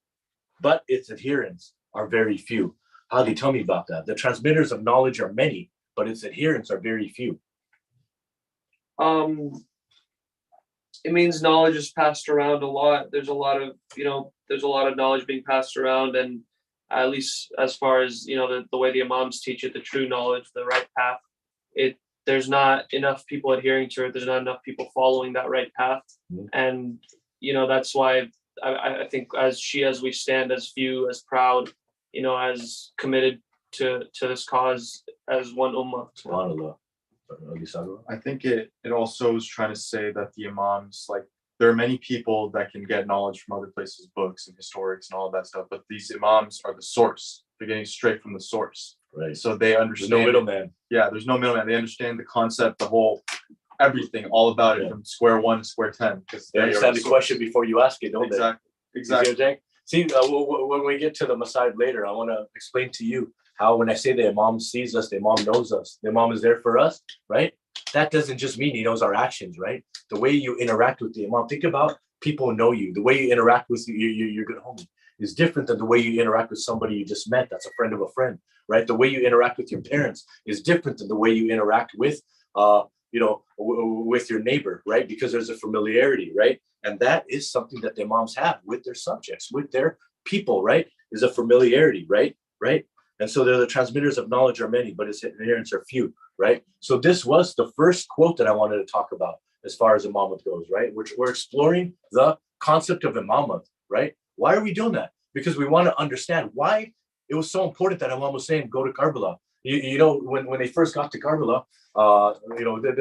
but its adherents are very few. How do you tell me about that? The transmitters of knowledge are many, but its adherents are very few. It means knowledge is passed around a lot. There's a lot of knowledge being passed around, and at least as far as the way the Imams teach it, the true knowledge, the right path, there's not enough people adhering to it. There's not enough people following that right path. Mm-hmm. And that's why I think as we stand as few, as proud, as committed to this cause as one ummah. SubhanAllah. I think it also is trying to say that the Imams, like, there are many people that can get knowledge from other places, books and historics and all of that stuff, but these Imams are the source. They're getting straight from the source. Right. So they understand. There's no middleman. Yeah, there's no middleman. They understand the concept, the whole, everything, all about it from square one to square 10. They understand the question before you ask it, don't they? Exactly. See, when we get to the Masa'ib later, I want to explain to you how when I say the Imam sees us, the Imam knows us, the Imam is there for us, right? That doesn't just mean he knows our actions, right? The way you interact with the Imam, think about people who know you. The way you interact with your good homie is different than the way you interact with somebody you just met that's a friend of a friend, right? The way you interact with your parents is different than the way you interact with, with your neighbor, right? Because there's a familiarity, right? And that is something that the Imams have with their subjects, with their people, right? Is a familiarity, right? And so they're the transmitters of knowledge are many, but its adherents are few, right? So this was the first quote that I wanted to talk about as far as imamate goes, right? We're exploring the concept of imamate, right? Why are we doing that? Because we want to understand why it was so important that Imam was saying, go to Karbala. When they first got to Karbala,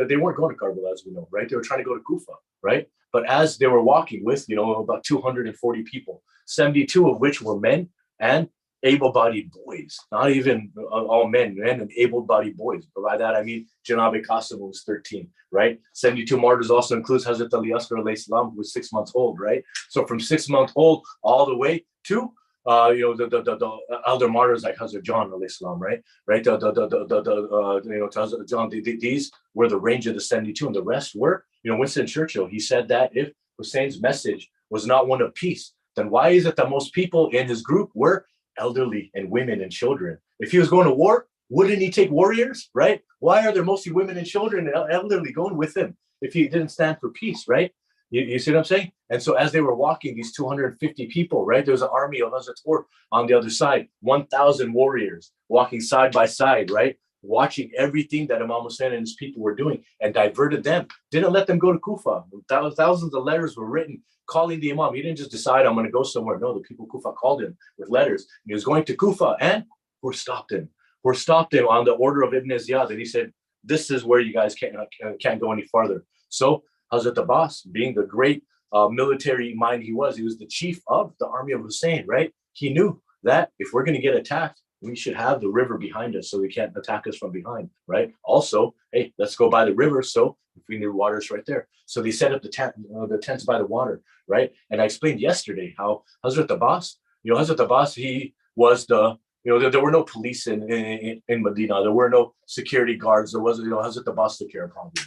they weren't going to Karbala, as we know, right? They were trying to go to Kufa, right? But as they were walking with, about 240 people, 72 of which were men and able-bodied boys, not even all men and able-bodied boys. But by that, I mean, Janab Qasim was 13, right? 72 martyrs also includes Hazrat al-Asr alayhi salam, who was 6 months old, right? So from 6 months old all the way to, the elder martyrs like Hazrat John alayhi salam, right? To Hazrat John, these were the range of the 72, and the rest were, Winston Churchill, he said that if Hussein's message was not one of peace, then why is it that most people in his group were elderly and women and children? If he was going to war, wouldn't he take warriors, right? Why are there mostly women and children and elderly going with him if he didn't stand for peace, right? You see what I'm saying? And so as they were walking, these 250 people, right? There was an army of Hazrat on the other side, 1,000 warriors walking side by side, right? Watching everything that Imam Hussein and his people were doing and diverted them. Didn't let them go to Kufa. Thousands of letters were written calling the Imam. He didn't just decide, I'm going to go somewhere. No, the people of Kufa called him with letters. He was going to Kufa, and who stopped him? Who stopped him on the order of Ibn Ziyad. And he said, this is where you guys can't go any farther. So Hazrat Abbas, being the great military mind he was the chief of the army of Hussein, right? He knew that if we're going to get attacked, we should have the river behind us so they can't attack us from behind, right? Also, hey, let's go by the river. So if we need water, it's right there. So they set up the tents by the water, right? And I explained yesterday how Hazrat Abbas, he was there were no police in Medina. There were no security guards. There was, Hazrat Abbas took care of problems.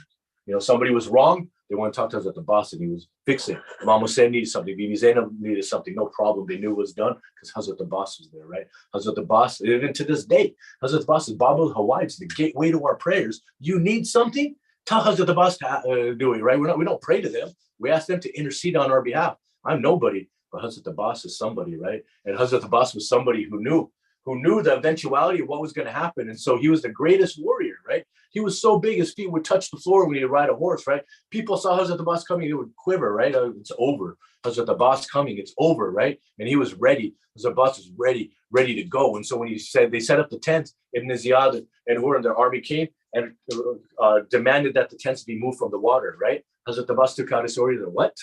Somebody was wrong. They went and talked to Hazrat Abbas, and he was fixing. Imam Hussein needed something. Bibi Zainab needed something. No problem. They knew it was done because Hazrat Abbas was there, right? Hazrat Abbas, even to this day, Hazrat Abbas is Babul Hawaii. It's the gateway to our prayers. You need something? Tell Hazrat Abbas to do it, right? We don't pray to them. We ask them to intercede on our behalf. I'm nobody, but Hazrat Abbas is somebody, right? And Hazrat Abbas was somebody who knew the eventuality of what was going to happen. And so he was the greatest warrior, right? He was so big, his feet would touch the floor when he'd ride a horse, right? People saw Hazrat Abbas coming, they would quiver, right? It's over. Hazrat Abbas coming, it's over, right? And he was ready. Hazrat Abbas was ready to go. And so when he said, they set up the tents, Ibn Ziyad and Hur and their army came and demanded that the tents be moved from the water, right? Hazrat Abbas took out his order, what?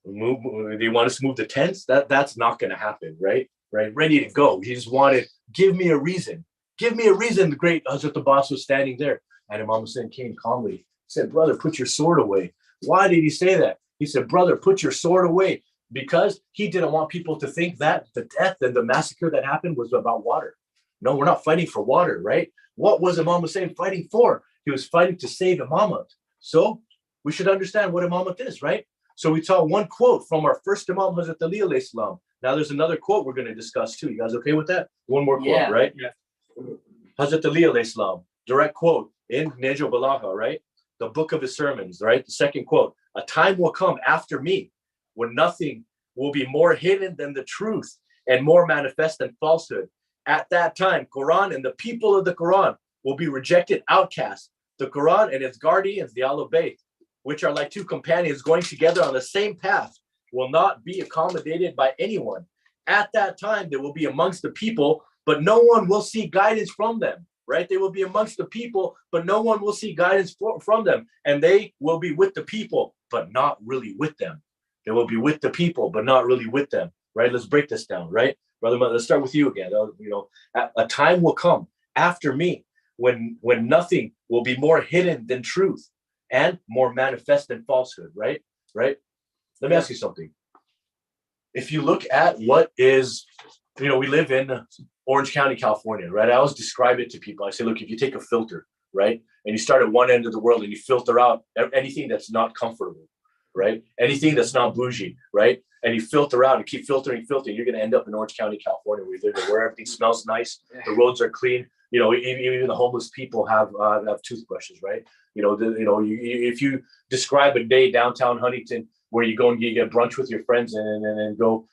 They want us to move the tents? That's not going to happen, right? Right, ready to go. He just wanted, give me a reason. Give me a reason. The great Hazrat Abbas was standing there. And Imam Hussein came calmly, said, brother, put your sword away. Why did he say that? He said, brother, put your sword away. Because he didn't want people to think that the death and the massacre that happened was about water. No, we're not fighting for water, right? What was Imam Hussein fighting for? He was fighting to save Imamat. So we should understand what Imamat is, right? So we saw one quote from our first Imam, Hazrat Ali alayhi salam. Now there's another quote we're going to discuss too. You guys okay with that? One more quote, right? Yeah. Hazrat Ali alayhi salam, direct quote in Nejul Balagha, right? The book of his sermons, right? The second quote, a time will come after me when nothing will be more hidden than the truth and more manifest than falsehood. At that time, Quran and the people of the Quran will be rejected outcasts. The Quran and its guardians, the Ahlul Bayt, which are like two companions going together on the same path, will not be accommodated by anyone. At that time, they will be amongst the people, but no one will see guidance from them, right? They will be amongst the people, but no one will see guidance from them. And they will be with the people, but not really with them. They will be with the people, but not really with them, right? Let's break this down, right? Brother, let's start with you again. A time will come after me when nothing will be more hidden than truth and more manifest than falsehood, right? Right? Let me ask you something. If you look at what is, we live in Orange County, California, right? I always describe it to people. I say, look, if you take a filter, right? And you start at one end of the world and you filter out anything that's not comfortable, right? Anything that's not bougie, right? And you filter out and keep filtering, you're going to end up in Orange County, California, where everything smells nice. The roads are clean. Even the homeless people have toothbrushes, right? If you describe a day downtown Huntington where you go and you get brunch with your friends and go,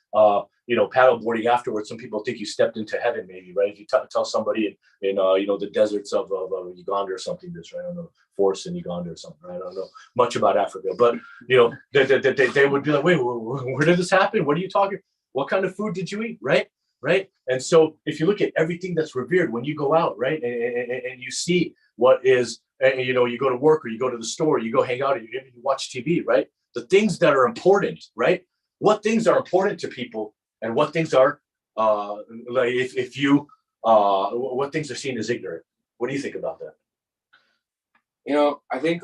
paddle boarding afterwards, some people think you stepped into heaven, maybe, right? If you tell somebody in the deserts of Uganda or something, right? I don't know, forests in Uganda or something, right? I don't know much about Africa, but they would be like, wait, where did this happen? What are you talking? What kind of food did you eat, right? Right. And so if you look at everything that's revered when you go out, right, and you see what is, you go to work or you go to the store, you go hang out, and you watch TV, right? The things that are important, right? What things are important to people and what things are, what things are seen as ignorant. What do you think about that? I think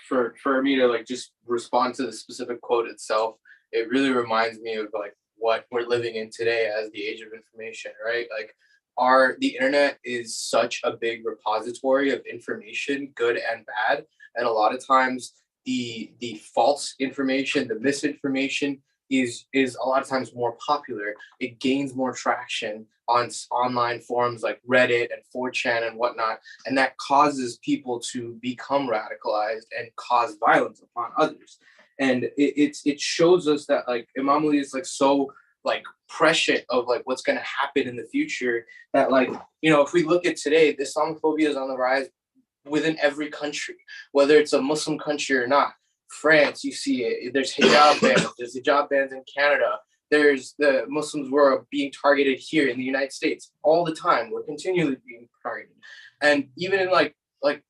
for me to just respond to the specific quote itself, it really reminds me of what we're living in today as the age of information, right? The internet is such a big repository of information, good and bad. And a lot of times the false information, the misinformation is a lot of times more popular. It gains more traction on online forums like Reddit and 4chan and whatnot. And that causes people to become radicalized and cause violence upon others. And it shows us that Imam Ali is so prescient of what's going to happen in the future, that if we look at today, the Islamophobia is on the rise within every country, whether it's a Muslim country or not. France, you see it. There's hijab bans. There's hijab bans in Canada. There's the Muslims were being targeted here in the United States all the time. We're continually being targeted, and even in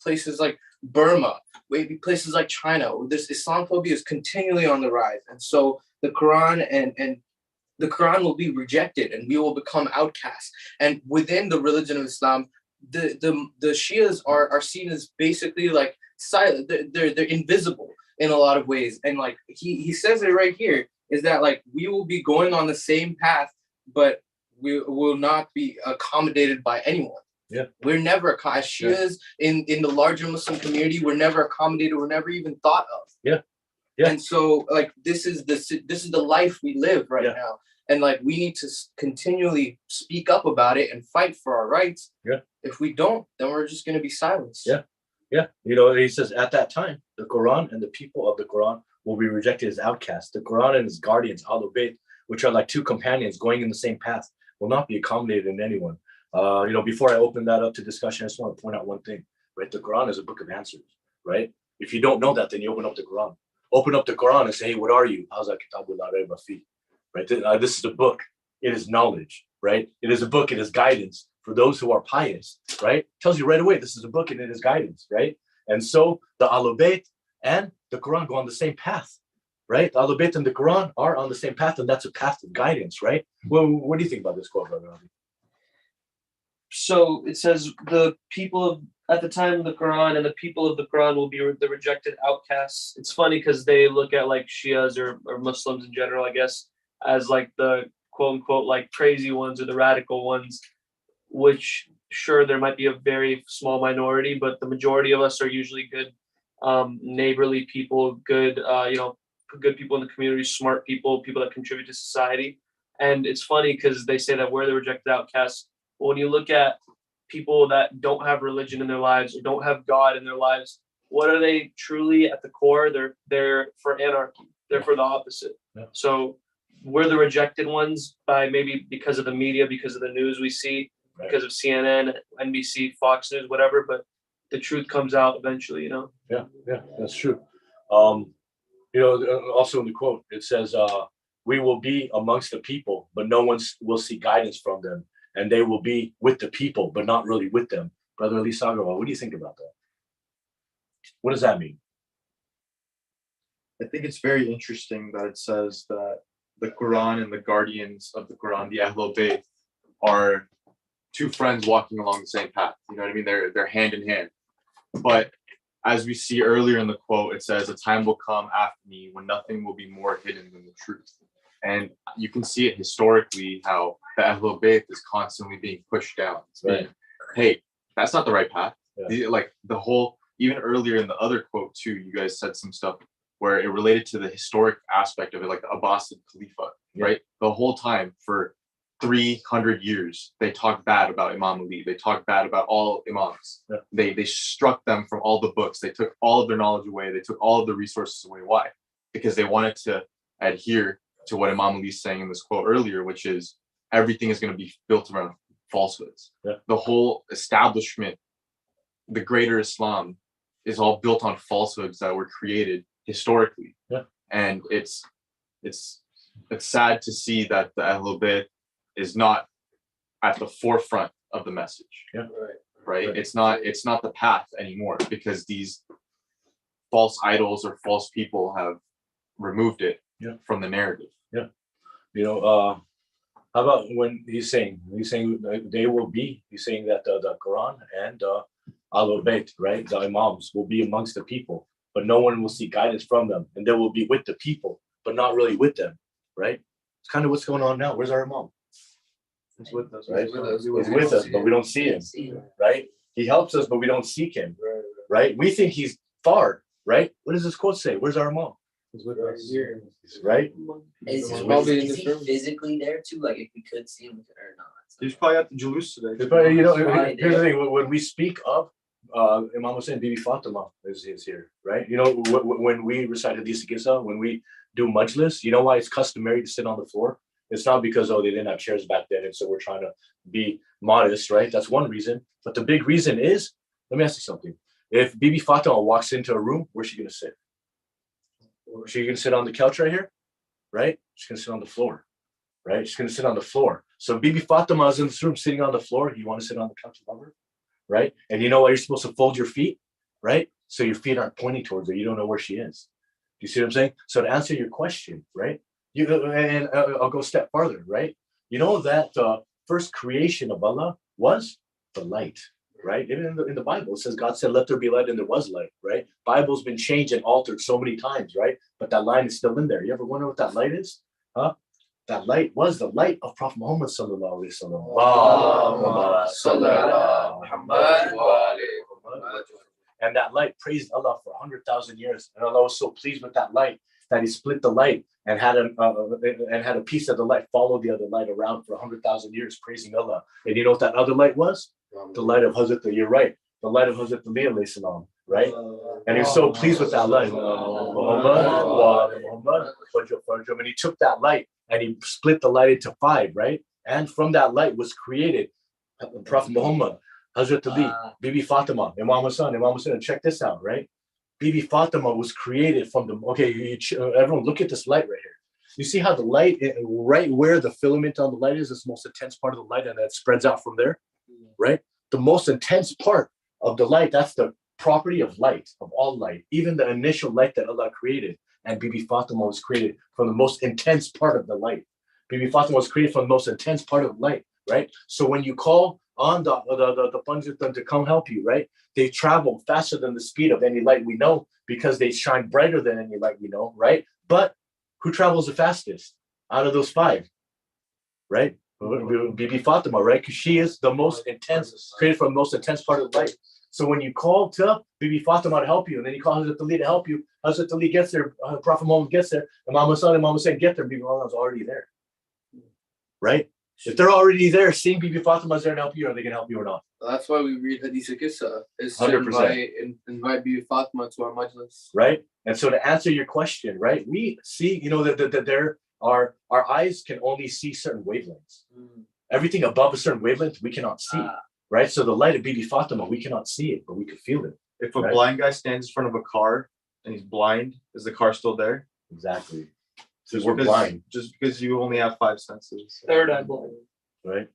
places like Burma, maybe places like China, this Islamophobia is continually on the rise. And so the Quran and the Quran will be rejected, and we will become outcasts. And within the religion of Islam, the Shias are seen as basically silent. They're invisible in a lot of ways. And he says it right here, is that we will be going on the same path, but we will not be accommodated by anyone. Yeah. We're never as Shias in the larger Muslim community. We're never accommodated. We're never even thought of. Yeah. Yeah. And so, like, this is the life we live right now, and like we need to continually speak up about it and fight for our rights. Yeah. If we don't, then we're just going to be silenced. Yeah. Yeah. You know, he says at that time, the Quran and the people of the Quran will be rejected as outcasts. The Quran and its guardians, al-Bayt, which are like two companions going in the same path, will not be accommodated in anyone. You know, before I open that up to discussion, I just want to point out one thing, right? The Quran is a book of answers, right? If you don't know that, then you open up the Quran. Open up the Quran and say, hey, what are you? How's that kitabul la rayba fi? Right? This is a book. It is knowledge, right? It is a book. It is guidance for those who are pious, right? Tells you right away, this is a book and it is guidance, right? And so the al-Bayt and the Quran go on the same path, right? The al-Bayt and the Quran are on the same path, and that's a path of guidance, right? Well, what do you think about this quote, Brother Ravi? So it says the people of at the time of the Quran and the people of the Quran will be the rejected outcasts. It's funny because they look at like Shias or Muslims in general, I guess, as like the quote unquote like crazy ones or the radical ones, which sure there might be a very small minority, but the majority of us are usually good, neighborly people, good, good people in the community, smart people, people that contribute to society. And it's funny because they say that we're the rejected outcasts. But when you look at people that don't have religion in their lives or don't have God in their lives, what are they truly at the core? They're for anarchy. They're for the opposite. Yeah. So we're the rejected ones by maybe because of the media, because of the news we see, Right. because of CNN, NBC, Fox News, whatever. But the truth comes out eventually, you know? Yeah, that's true. You know, also in the quote, it says, we will be amongst the people, but no one will see guidance from them. And they will be with the people, but not really with them. Brother Ali Sagarwal, what do you think about that? What does that mean? I think it's very interesting that it says that the Quran and the guardians of the Quran, the Ahlul Bayt, are two friends walking along the same path. You know what I mean? They're hand in hand. But as we see earlier in the quote, it says, a time will come after me when nothing will be more hidden than the truth. And you can see it historically how the Ahlul Bayt is constantly being pushed down. Right. Hey, that's not the right path. Yeah. Like the whole, even earlier in the other quote too, you guys said some stuff where it related to the historic aspect of it, like the Abbasid Khalifa, right? The whole time for 300 years, they talked bad about Imam Ali. They talked bad about all Imams. Yeah. They struck them from all the books. They took all of their knowledge away. They took all of the resources away. Why? Because they wanted to adhere to what Imam Ali is saying in this quote earlier, which is everything is going to be built around falsehoods. Yeah. The whole establishment, the greater Islam, is all built on falsehoods that were created historically. Yeah. And it's sad to see that the Ahlul Bayt is not at the forefront of the message. Yeah. Right. Right. It's not the path anymore because these false idols or false people have removed it from the narrative. Yeah. You know, how about when he's saying they will be, he's saying that the Quran and Ahlul Bayt, right, the Imams will be amongst the people, but no one will see guidance from them, and they will be with the people, but not really with them, right? It's kind of what's going on now. Where's our Imam? He's with us, right? He's with us, but we don't see him, right? He helps us, but we don't seek him, right? We think he's far, right? What does this quote say? Where's our Imam? He's with us, right? Is he physically there too? Like if we could see him or not? He's probably at the Julus today. You know, here's the thing. When we speak of Imam Hussein, Bibi Fatima is here, right? You know, when we recite Hadith Qissa, when we do majlis, you know why it's customary to sit on the floor? It's not because, they didn't have chairs back then, and so we're trying to be modest, right? That's one reason. But the big reason is, let me ask you something. If Bibi Fatima walks into a room, where's she going to sit? Is she going to sit on the couch right here? Right? She's going to sit on the floor, right? She's going to sit on the floor. So Bibi Fatima is in this room sitting on the floor. You want to sit on the couch above her, right? And you know why you're supposed to fold your feet, right? So your feet aren't pointing towards her. You don't know where she is. Do you see what I'm saying? So to answer your question, right? I'll go a step farther, right? You know that first creation of Allah was the light, right? Even in the Bible, it says God said, let there be light, and there was light, right? Bible's been changed and altered so many times, right? But that line is still in there. You ever wonder what that light is? Huh? that light was the light of Prophet Muhammad sallallahu alaihi wasallam. Allahumma salli ala Muhammad wa ali Muhammad. And that light praised Allah for 100,000 years. And Allah was so pleased with that light that He split the light and had a piece of the light follow the other light around for 100,000 years, praising Allah. And you know what that other light was? The light of Hazrat, you're right, the light of Hazrat Ali alayhi salam, right? And He was so pleased with that light. And He took that light and He split the light into 5, right? And from that light was created Prophet Muhammad, Hazrat Ali, Bibi Fatima, Imam Hassan, check this out, right? Bibi Fatima was created from the, everyone look at this light right here. You see how the light, right where the filament on the light is the most intense part of the light, and that spreads out from there, right? The most intense part of the light, that's the property of light, of all light, even the initial light that Allah created. And Bibi Fatima was created from the most intense part of the light. Bibi Fatima was created from the most intense part of the light, right? So when you call on the Panjatan to come help you, right? They travel faster than the speed of any light we know because they shine brighter than any light we know, right? But who travels the fastest out of those 5, right? Bibi Fatima, right? Because she is the most intense, created from the most intense part of the light. So when you call to Bibi Fatima to help you, and then you call Hazrat Ali to help you, Hazrat Ali gets there, Prophet Muhammad gets there, Imam Hussain get there, Bibi Fatimi's already there, right? If they're already there, seeing Bibi Fatima's there to help you, are they going to help you or not? That's why we read Hadith Qissa, is to 100%. invite Bibi Fatima to our majlis. Right? And so to answer your question, right, we see, that there are, our eyes can only see certain wavelengths. Everything above a certain wavelength, we cannot see, right? So the light of Bibi Fatima, we cannot see it, but we can feel it. If a blind guy stands in front of a car and he's blind, is the car still there? Exactly. So we're blind. Just because you only have 5 senses. Third eye blind. Right?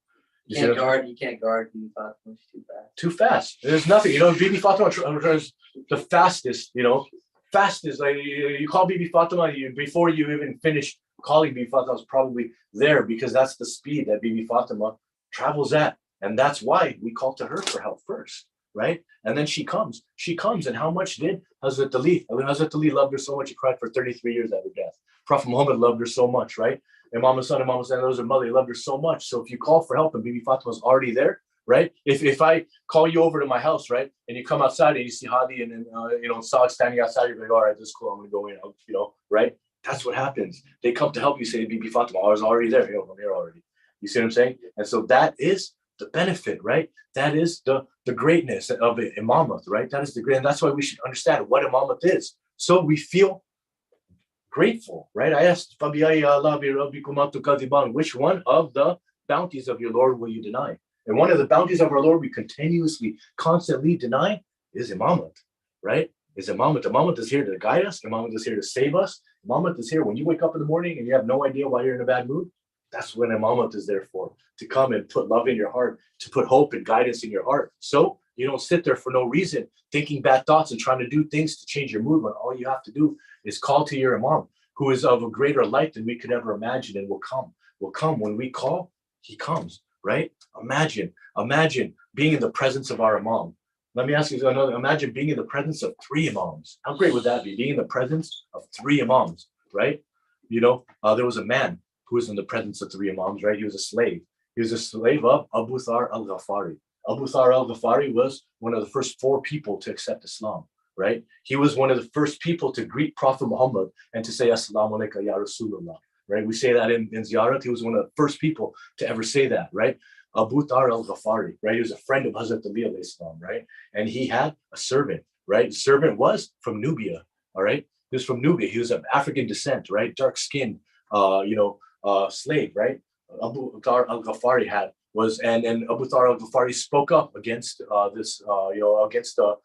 You can't guard Bibi Fatima, she's too fast. Too fast. There's nothing. Bibi Fatima is the fastest, fastest. Like you call Bibi Fatima, before you even finish calling Bibi Fatima, is probably there, because that's the speed that Bibi Fatima travels at. And that's why we call to her for help first, right? And then she comes. And how much did Hazrat Ali? Hazrat Ali loved her so much, he cried for 33 years at her death. Prophet Muhammad loved her so much, right? Imam Hassan, that was her mother, he loved her so much. So if you call for help and Bibi Fatima's already there, right? If I call you over to my house, right, and you come outside and you see Hadi and Saad standing outside, you're like, all right, this is cool, I'm gonna go in, right? That's what happens. They come to help you, say Bibi Fatima, I was already there. I'm here already. You see what I'm saying? And so that is the benefit, right? That is the greatness of it, imamat, right? That is the great, and that's why we should understand what imamat is. So we feel grateful, right? I asked, which one of the bounties of your Lord will you deny? And one of the bounties of our Lord we constantly deny is imamat, right? Is imamat. Imamat is here to guide us. Imamat is here to save us. Imamat is here when you wake up in the morning and you have no idea why you're in a bad mood. That's when imamat is there for, to come and put love in your heart, to put hope and guidance in your heart. So you don't sit there for no reason thinking bad thoughts and trying to do things to change your mood, when all you have to do is call to your imam, who is of a greater light than we could ever imagine, and will come. When we call, he comes, right? Imagine being in the presence of our imam. Let me ask you another. Imagine being in the presence of 3 imams. How great would that be? Being in the presence of 3 imams, right? There was a man who was in the presence of 3 imams, right? He was a slave. He was a slave of Abu Thar al-Ghafari. Abu Thar al-Ghafari was one of the first 4 people to accept Islam, right? He was one of the first people to greet Prophet Muhammad and to say, Assalamu alaikum ya Rasulullah, right? We say that in Ziyarat. He was one of the first people to ever say that, right? Abu Thar al-Ghafari, right? He was a friend of Hazrat Ali alayhi salam, right? And he had a servant, right? The servant was from Nubia, all right? He was from Nubia. He was of African descent, right? Dark-skinned, slave, right? Abu Thar al-Ghafari and Abu Thar al-Ghafari spoke up against against the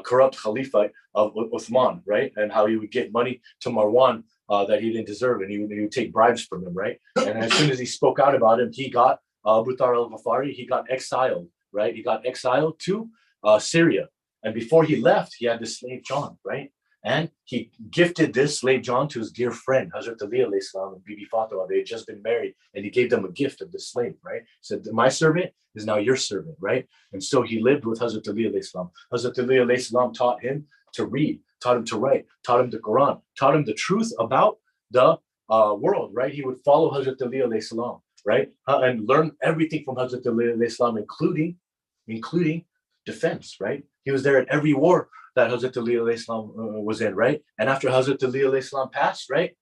corrupt Khalifa of Uthman, right? And how he would give money to Marwan that he didn't deserve, and he would take bribes from him, right? And as soon as he spoke out about him, he got Abu Thar al-Ghafari, he got exiled, right? He got exiled to Syria. And before he left, he had this slave John, right? And he gifted this slave John to his dear friend, Hazrat Ali alayhi salam and Bibi Fatima. They had just been married, and he gave them a gift of the slave, right? He said, my servant is now your servant, right? And so he lived with Hazrat Ali alayhi salam. Hazrat Ali alayhi salam taught him to read, taught him to write, taught him the Quran, taught him the truth about the world, right? He would follow Hazrat Ali alayhi salam, right? And learn everything from Hazrat Ali alayhi salam, including defense, right? He was there at every war that Hazrat Ali alayhi salam was in, right? And after Hazrat Ali alayhi salam passed, right?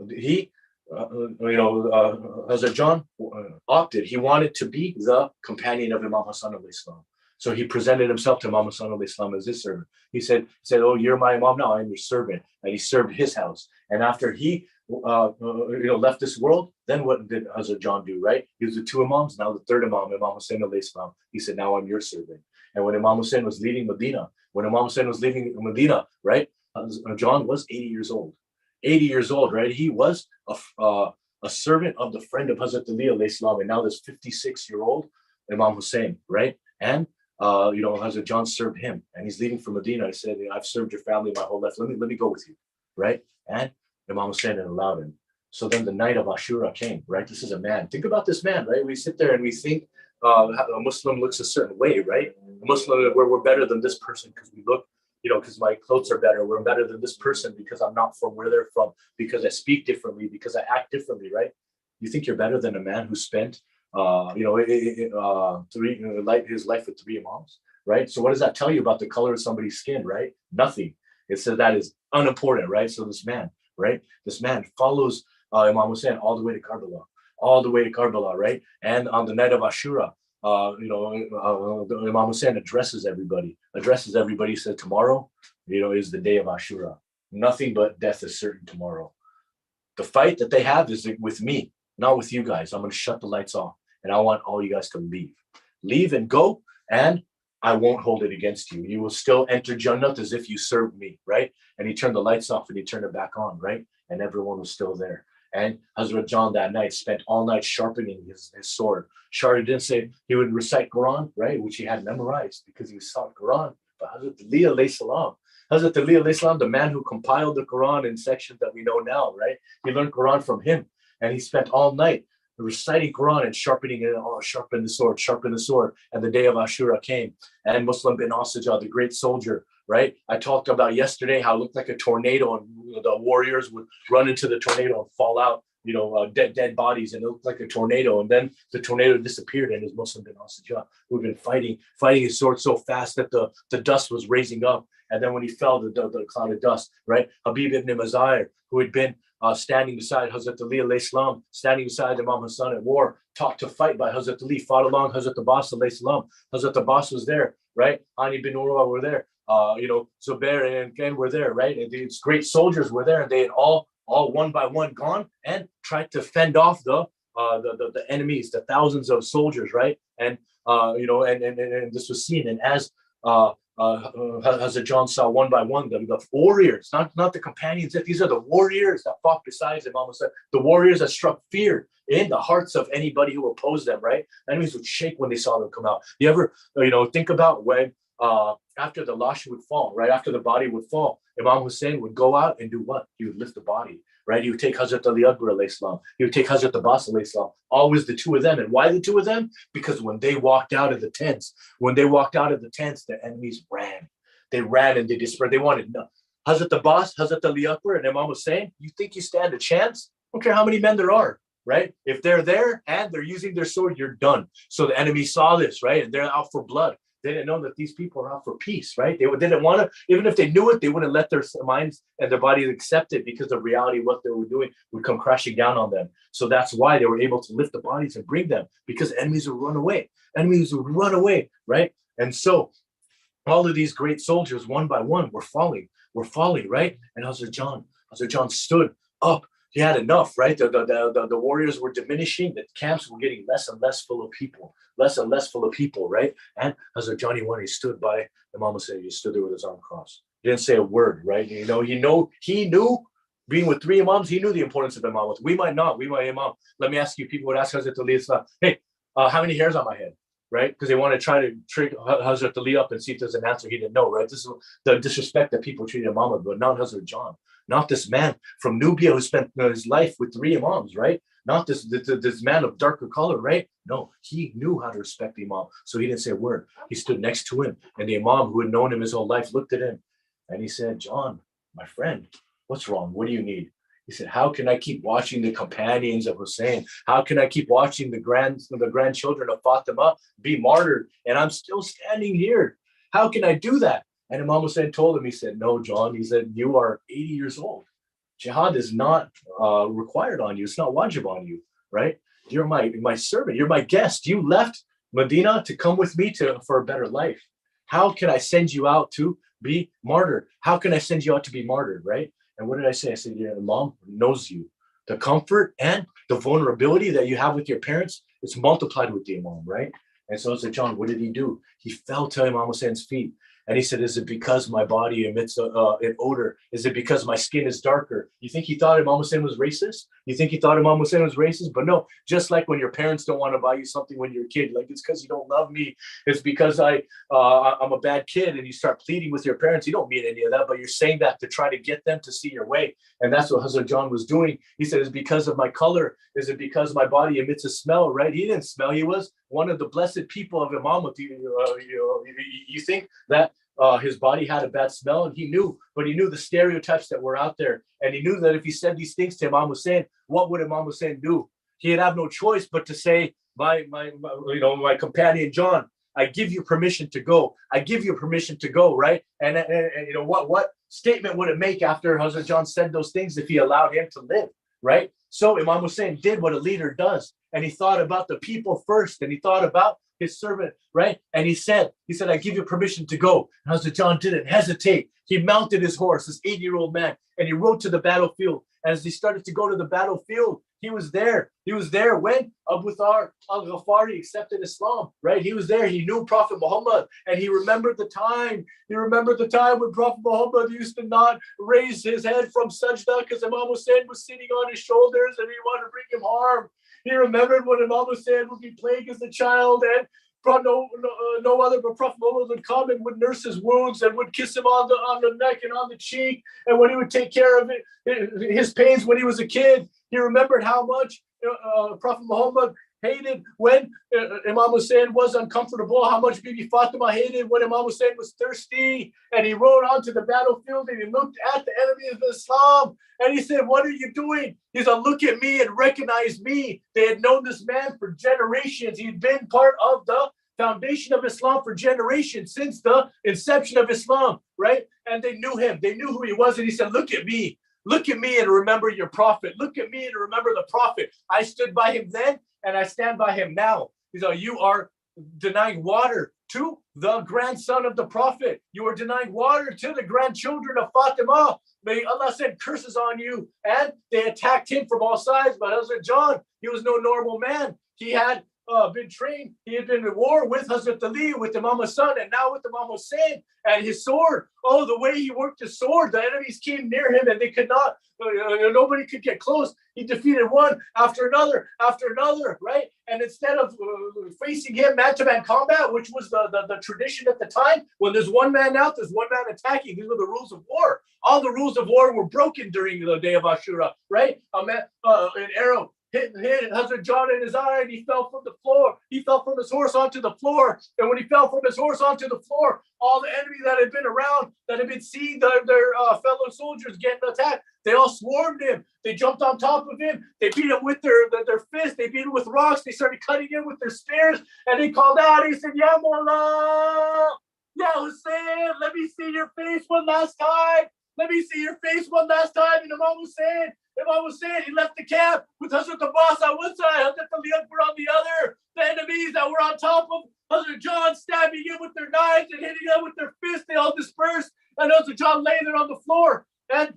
He, Hazrat John opted. He wanted to be the companion of Imam Hassan alayhi salam. So he presented himself to Imam Hassan alayhi salam as his servant. He said, "Oh, you're my Imam now. I'm your servant." And he served his house. And after he, left this world, then what did Hazrat John do? Right? He was the two Imams. Now the third Imam, Imam Hussein alayhi salam. He said, "Now I'm your servant." And when Imam Hussein was leaving Medina, right? John was 80 years old. 80 years old, right? He was a servant of the friend of Hazrat Ali alayhi salam, and now this 56-year-old Imam Hussein, right? And Hazrat John served him, and he's leaving for Medina. I said, "I've served your family my whole life. Let me go with you," right? And Imam Hussein allowed him. So then the night of Ashura came, right? This is a man. Think about this man, right? We sit there and we think a Muslim looks a certain way, right? A Muslim, we're better than this person because we look, because my clothes are better. We're better than this person because I'm not from where they're from, because I speak differently, because I act differently, right? You think you're better than a man who spent his life with three imams, right? So what does that tell you about the color of somebody's skin, right? Nothing. It says that is unimportant, right? So this man, right? This man follows Imam Hussein all the way to Karbala, right? And on the night of Ashura, Imam Hussein addresses everybody. Said, "Tomorrow, is the day of Ashura. Nothing but death is certain tomorrow. The fight that they have is with me, not with you guys. I'm going to shut the lights off, and I want all you guys to leave and go, and I won't hold it against you. You will still enter Jannah as if you served me," right? And he turned the lights off and he turned it back on, right? And everyone was still there. And Hazrat John that night spent all night sharpening his sword. Shari didn't say he would recite Quran, right, which he had memorized because he taught Quran. But Hazrat Ali alayhi salam, the man who compiled the Quran in sections that we know now, right? He learned Quran from him, and he spent all night reciting Quran and sharpening it. Oh, sharpen the sword. And the day of Ashura came, and Muslim bin Asajah, the great soldier, right? I talked about yesterday how it looked like a tornado, and the warriors would run into the tornado and fall out, dead bodies, and it looked like a tornado. And then the tornado disappeared, and it was Muslim bin Asajah who had been fighting his sword so fast that the dust was raising up. And then when he fell, the cloud of dust, right? Habib ibn Mazahir, who had been standing beside Hazrat Ali alayhi salam, standing beside Imam Hassan at war, taught to fight by Hazrat Ali, fought along Hazrat Abbas alayhi salam. Hazrat Abbas was there, right? Ani bin Urwa were there. Zubair and Ken were there, right? And these great soldiers were there, and they had all one by one gone and tried to fend off the enemies, the thousands of soldiers, right? And and this was seen. And as Hazrat John saw one by one the warriors, not the companions. These are the warriors that fought beside Imam Hussein, the warriors that struck fear in the hearts of anybody who opposed them, right? Enemies would shake when they saw them come out. You ever, think about when after the lash would fall, right? After the body would fall, Imam Hussein would go out and do what? He would lift the body, right? He would take Hazrat Ali Akbar alayhi salam. He would take Hazrat Abbas alayhi salam. Always the two of them. And why the two of them? Because when they walked out of the tents, the enemies ran. They ran and they dispersed. They wanted no. Hazrat Abbas, Hazrat Ali Akbar, and Imam Hussein, you think you stand a chance? I don't care how many men there are, right? If they're there and they're using their sword, you're done. So the enemy saw this, right? And they're out for blood. They didn't know that these people are out for peace, right? They didn't want to, even if they knew it, they wouldn't let their minds and their bodies accept it, because the reality of what they were doing would come crashing down on them. So that's why they were able to lift the bodies and bring them, because enemies would run away. Right? And so all of these great soldiers, one by one, were falling, right? And Hazrat John stood up. He had enough, right? The warriors were diminishing. The camps were getting less and less full of people, right? And Hazrat Johnny one, he stood by Imam Hussein. He stood there with his arm crossed. He didn't say a word, right? He knew being with three imams, he knew the importance of imam. We might not. Imam. Let me ask you, people would ask Hazrat Ali, hey, how many hairs on my head? Right? Because they want to try to trick Hazrat Ali up and see if there's an answer he didn't know, right? This is the disrespect that people treated Imam with, but not Hazrat John. Not this man from Nubia who spent his life with three imams, right? Not this man of darker color, right? No, he knew how to respect the imam. So he didn't say a word. He stood next to him. And the imam, who had known him his whole life, looked at him. And he said, John, my friend, what's wrong? What do you need? He said, how can I keep watching the companions of Hussein? How can I keep watching the grandchildren of Fatima be martyred? And I'm still standing here. How can I do that? And Imam Hussein told him, he said, no, John, he said, you are 80 years old. Jihad is not required on you. It's not wajib on you, right? You're my servant. You're my guest. You left Medina to come with me for a better life. How can I send you out to be martyred? How can I send you out to be martyred, right? And what did I say? I said, your mom knows you. The comfort and the vulnerability that you have with your parents, it's multiplied with the Imam, right? And so I said, John, what did he do? He fell to Imam Hussein's feet. And he said, is it because my body emits an odor? Is it because my skin is darker? You think he thought Imam Hussein was racist? You think he thought Imam Hussein was racist? But no, just like when your parents don't want to buy you something when you're a kid, like it's because you don't love me. It's because I'm a bad kid, and you start pleading with your parents. You don't mean any of that, but you're saying that to try to get them to see your way. And that's what Hazrat John was doing. He said, is it because of my color? Is it because my body emits a smell, right? He didn't smell. He was one of the blessed people of Imamah. You think that his body had a bad smell, and he knew the stereotypes that were out there. And he knew that if he said these things to Imam Hussein, what would Imam Hussein do? He'd have no choice but to say, my companion John, I give you permission to go. I give you permission to go, right? And what statement would it make after Hazrat John said those things if he allowed him to live, right? So Imam Hussein did what a leader does, and he thought about the people first, and he thought about his servant, right? And he said, I give you permission to go. And Hazrat John didn't hesitate. He mounted his horse, this 80-year-old man, and he rode to the battlefield. As he started to go to the battlefield, he was there. He was there when Abu Dhar al-Ghafari accepted Islam, right? He was there. He knew Prophet Muhammad, and he remembered the time. He remembered the time when Prophet Muhammad used to not raise his head from sajda because Imam Hussein was sitting on his shoulders and he wanted to bring him harm. He remembered when Imam Hussein would be plagued as a child, and no other but Prophet Muhammad would come and would nurse his wounds and would kiss him on the neck and on the cheek. And when he would take care of his pains when he was a kid, he remembered how much Prophet Muhammad hated when Imam Hussein was uncomfortable, how much Bibi Fatima hated when Imam Hussein was thirsty. And he rode onto the battlefield and he looked at the enemy of Islam and he said, what are you doing? He said, look at me and recognize me. They had known this man for generations. He'd been part of the foundation of Islam for generations, since the inception of Islam, right? And they knew him. They knew who he was. And he said, look at me. Look at me and remember your prophet. Look at me and remember the prophet. I stood by him then and I stand by him now. He said, you are denying water to the grandson of the prophet. You are denying water to the grandchildren of Fatima. May Allah send curses on you. And they attacked him from all sides. But Hazrat John, he was no normal man. He had been trained. He had been in war with Hazrat Ali, with Imam Hassan, and now with Imam Hussein. And his sword, the way he worked his sword, the enemies came near him and they could not, nobody could get close. He defeated one after another, right? And instead of facing him man-to-man combat, which was the tradition at the time, when there's one man out, there's one man attacking. These were the rules of war. All the rules of war were broken during the day of Ashura, right? An arrow hit Hazrat John in his eye, and he fell from the floor. He fell from his horse onto the floor. And when he fell from his horse onto the floor, all the enemy that had been around, that had been seeing their fellow soldiers getting attacked, they all swarmed him. They jumped on top of him. They beat him with their fists. They beat him with rocks. They started cutting him with their spears. And he called out. He said, Ya Mullah, Ya Hussein, let me see your face one last time. Let me see your face one last time. And Imam Hussein, he left the camp with Hazrat Abbas on one side, Hazrat Ali Akbar on the other. The enemies that were on top of Hazrat John stabbing him with their knives and hitting him with their fists, they all dispersed. And Hazrat John lay there on the floor. And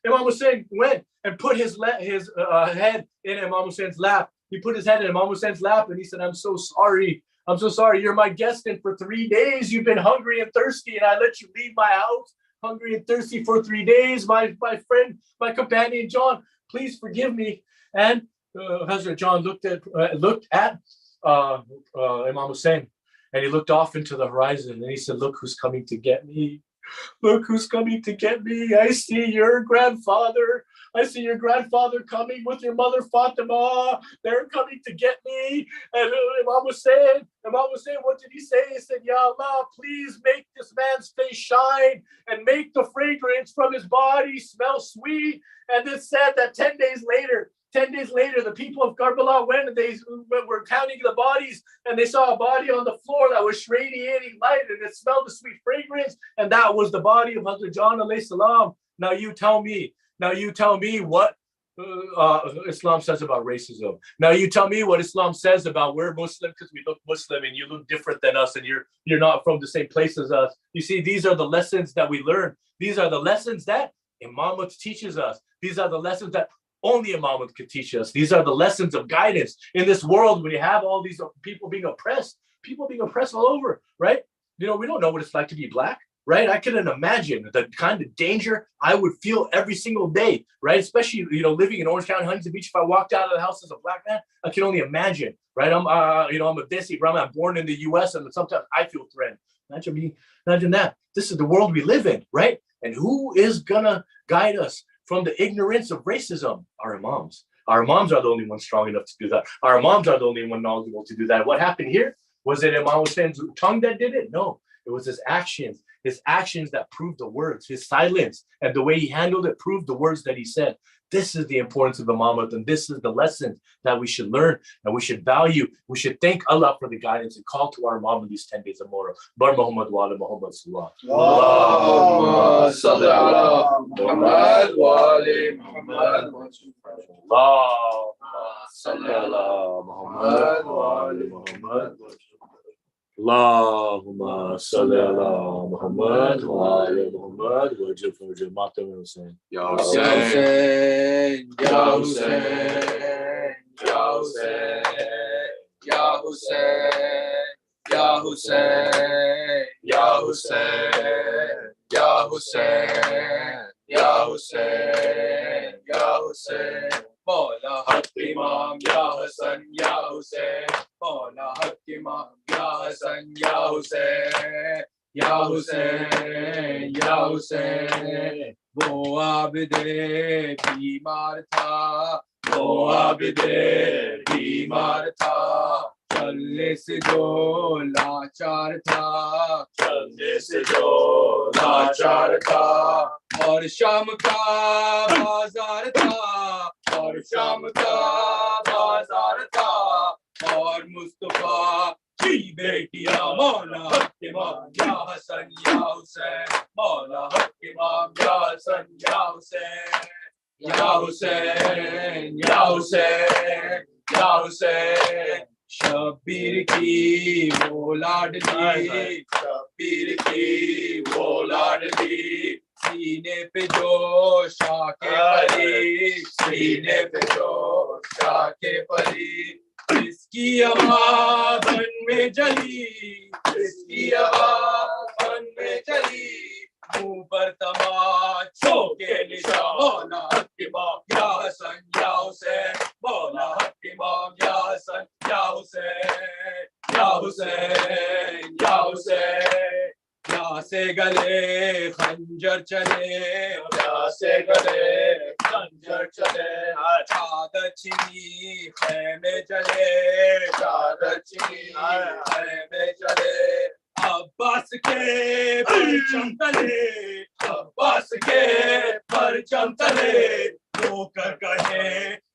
Imam Hussein went and put his head in Imam Hussein's lap. He put his head in Imam Hussein's lap and he said, I'm so sorry. I'm so sorry. You're my guest, and for 3 days you've been hungry and thirsty, and I let you leave my house hungry and thirsty for 3 days. My friend, my companion John, please forgive me. And Hazrat John looked at Imam Hussein, and he looked off into the horizon, and he said, look who's coming to get me. Look who's coming to get me. I see your grandfather. I see your grandfather coming with your mother Fatima. They're coming to get me. And Imam was saying, what did he say? He said, Ya Allah, please make this man's face shine and make the fragrance from his body smell sweet. And it said that 10 days later, the people of Karbala went and they were counting the bodies, and they saw a body on the floor that was radiating light, and it smelled a sweet fragrance, and that was the body of Hazrat John alayhi salam. Now you tell me what Islam says about racism. Now you tell me what Islam says about we're Muslim because we look Muslim and you look different than us and you're not from the same place as us. You see, these are the lessons that we learn. These are the lessons that Imam teaches us. These are the lessons that only Imam could teach us. These are the lessons of guidance in this world when you have all these people being oppressed all over, right? We don't know what it's like to be black, right? I couldn't imagine the kind of danger I would feel every single day, right? Especially, living in Orange County, Huntington Beach. If I walked out of the house as a black man, I can only imagine, right? I'm a Desi Brahman. I'm born in the U.S. and sometimes I feel threatened. Imagine that. This is the world we live in, right? And who is gonna guide us from the ignorance of racism? Our Imams. Our Imams are the only ones strong enough to do that. Our Imams are the only one knowledgeable to do that. What happened here? Was it Imam Hussein's tongue that did it? No, it was his actions that proved the words. His silence and the way he handled it proved the words that he said. This is the importance of Imamate, and this is the lesson that we should learn and we should value. We should thank Allah for the guidance and call to our Imam in these 10 days of Muharram. Bar Muhammad wa ala Muhammad sallallahu. Allahumma salli ala Muhammad wa ali Muhammad. Allahumma salli ala Muhammad wa ali Muhammad. Allahumma salli ala Muhammad wa ali Muhammad. Wajib for Jamaatam Hussain. Ya Hussain, Ya Hussain, Ya Hussain, Ya Hussain, Ya Hussain, Ya Hussain, Ya Hussain, Ya Hussain, Ya Hussain. Mawla Haq Imam Ya Hasan Ya Hussain. Mawla Haq Imam Ya Hasan Ya Hussain. Ya Hussain, Ya Hussain. वो आबिदे बीमार था, चलने से जो लाचार था, और शाम का बाजार था, और मुस्तफा की बेटियां मौला हक इमाम या हसन या हुसैन, मौला हक इमाम या हसन या हुसैन, या हुसैन, या हुसैन, या हुसैन। शब्बीर की वो लाडली, सीने पे जो शाके परी, इसकी आवाज़ में जली, मुंह पर तमाचों के निशान। मौला हक इमाम या हसन या हुसैन, मौला हक इमाम या हसन या हुसैन, या हुसैन, या हुसैन। यहाँ से गले खंजर चले, चादर छिनी खेमे चले, अब्बास के परचम तले, रोकर कहे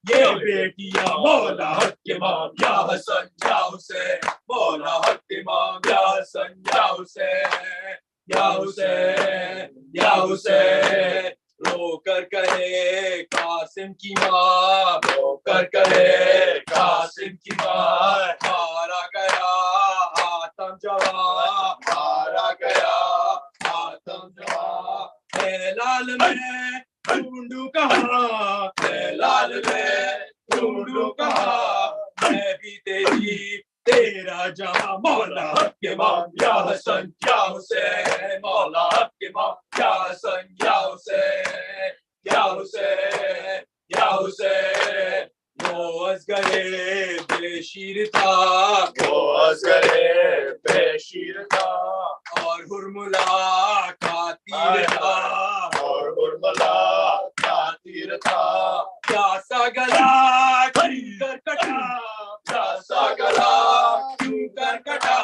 ये बेटियां मौला हक इमाम या हसन या हुसैन, मौला हक इमाम या हसन या हुसैन, या हुसैन, या हुसैन। रोकर कहे कासिम की माँ, मारा गया आतम जवान, है लाल में ढूंढू कहाँ, मैं भी तेरा जहाँ। मौला हक इमाम या हसन या हुसैन, मौला हक इमाम या हसन या हुसैन, या हुसैन, या हुसैन। वो असगरे बेशीर था, और हुरमुला खाती तीरथा और उर्मला क्या तीरथा प्यासा गला क्यों करकटा प्यासा गला क्यों करकटा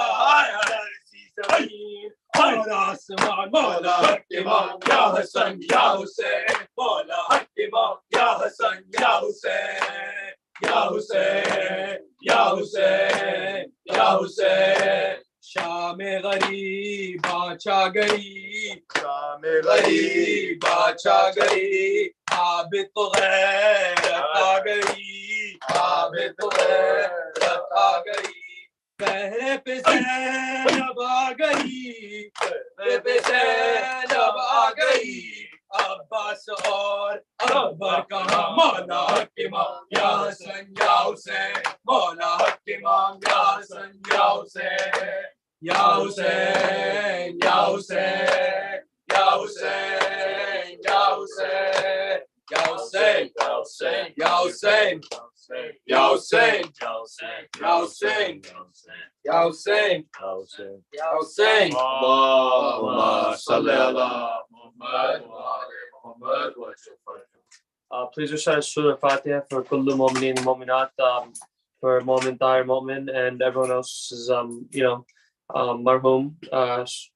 सी जमीन और आसमान मौला हक इमाम या हसन या हुसैन मौला हक इमाम या हसन या हुसैन या हुसैन या हुसैन या हुसैन शाम गरीब बाचा गई शाम गरीब बाचा गई आबिद गैर आ गई आबिद गैर आ गई पहरे पे ज़ैनब आ गई पहरे पे ज़ैनब आ गई अब्बास और अकबर कहाँ मौला हक इमाम या हसन या हुसैन मौला हक इमाम या हसन या हुसैन या हुसैन या हुसैन या हुसैन या हुसैन या हुसैन या हुसैन या हुसैन या हुसैन या हुसैन या हुसैन या हुसैन अल्लाहुम्मा सल्ली अला मुहम्मद व आले मुहम्मद व Please recite Surah Fatiha for Kullu Mu'minin and Mu'minat, for Mu'min, Tahir, Mu'min, and everyone else's, marhum.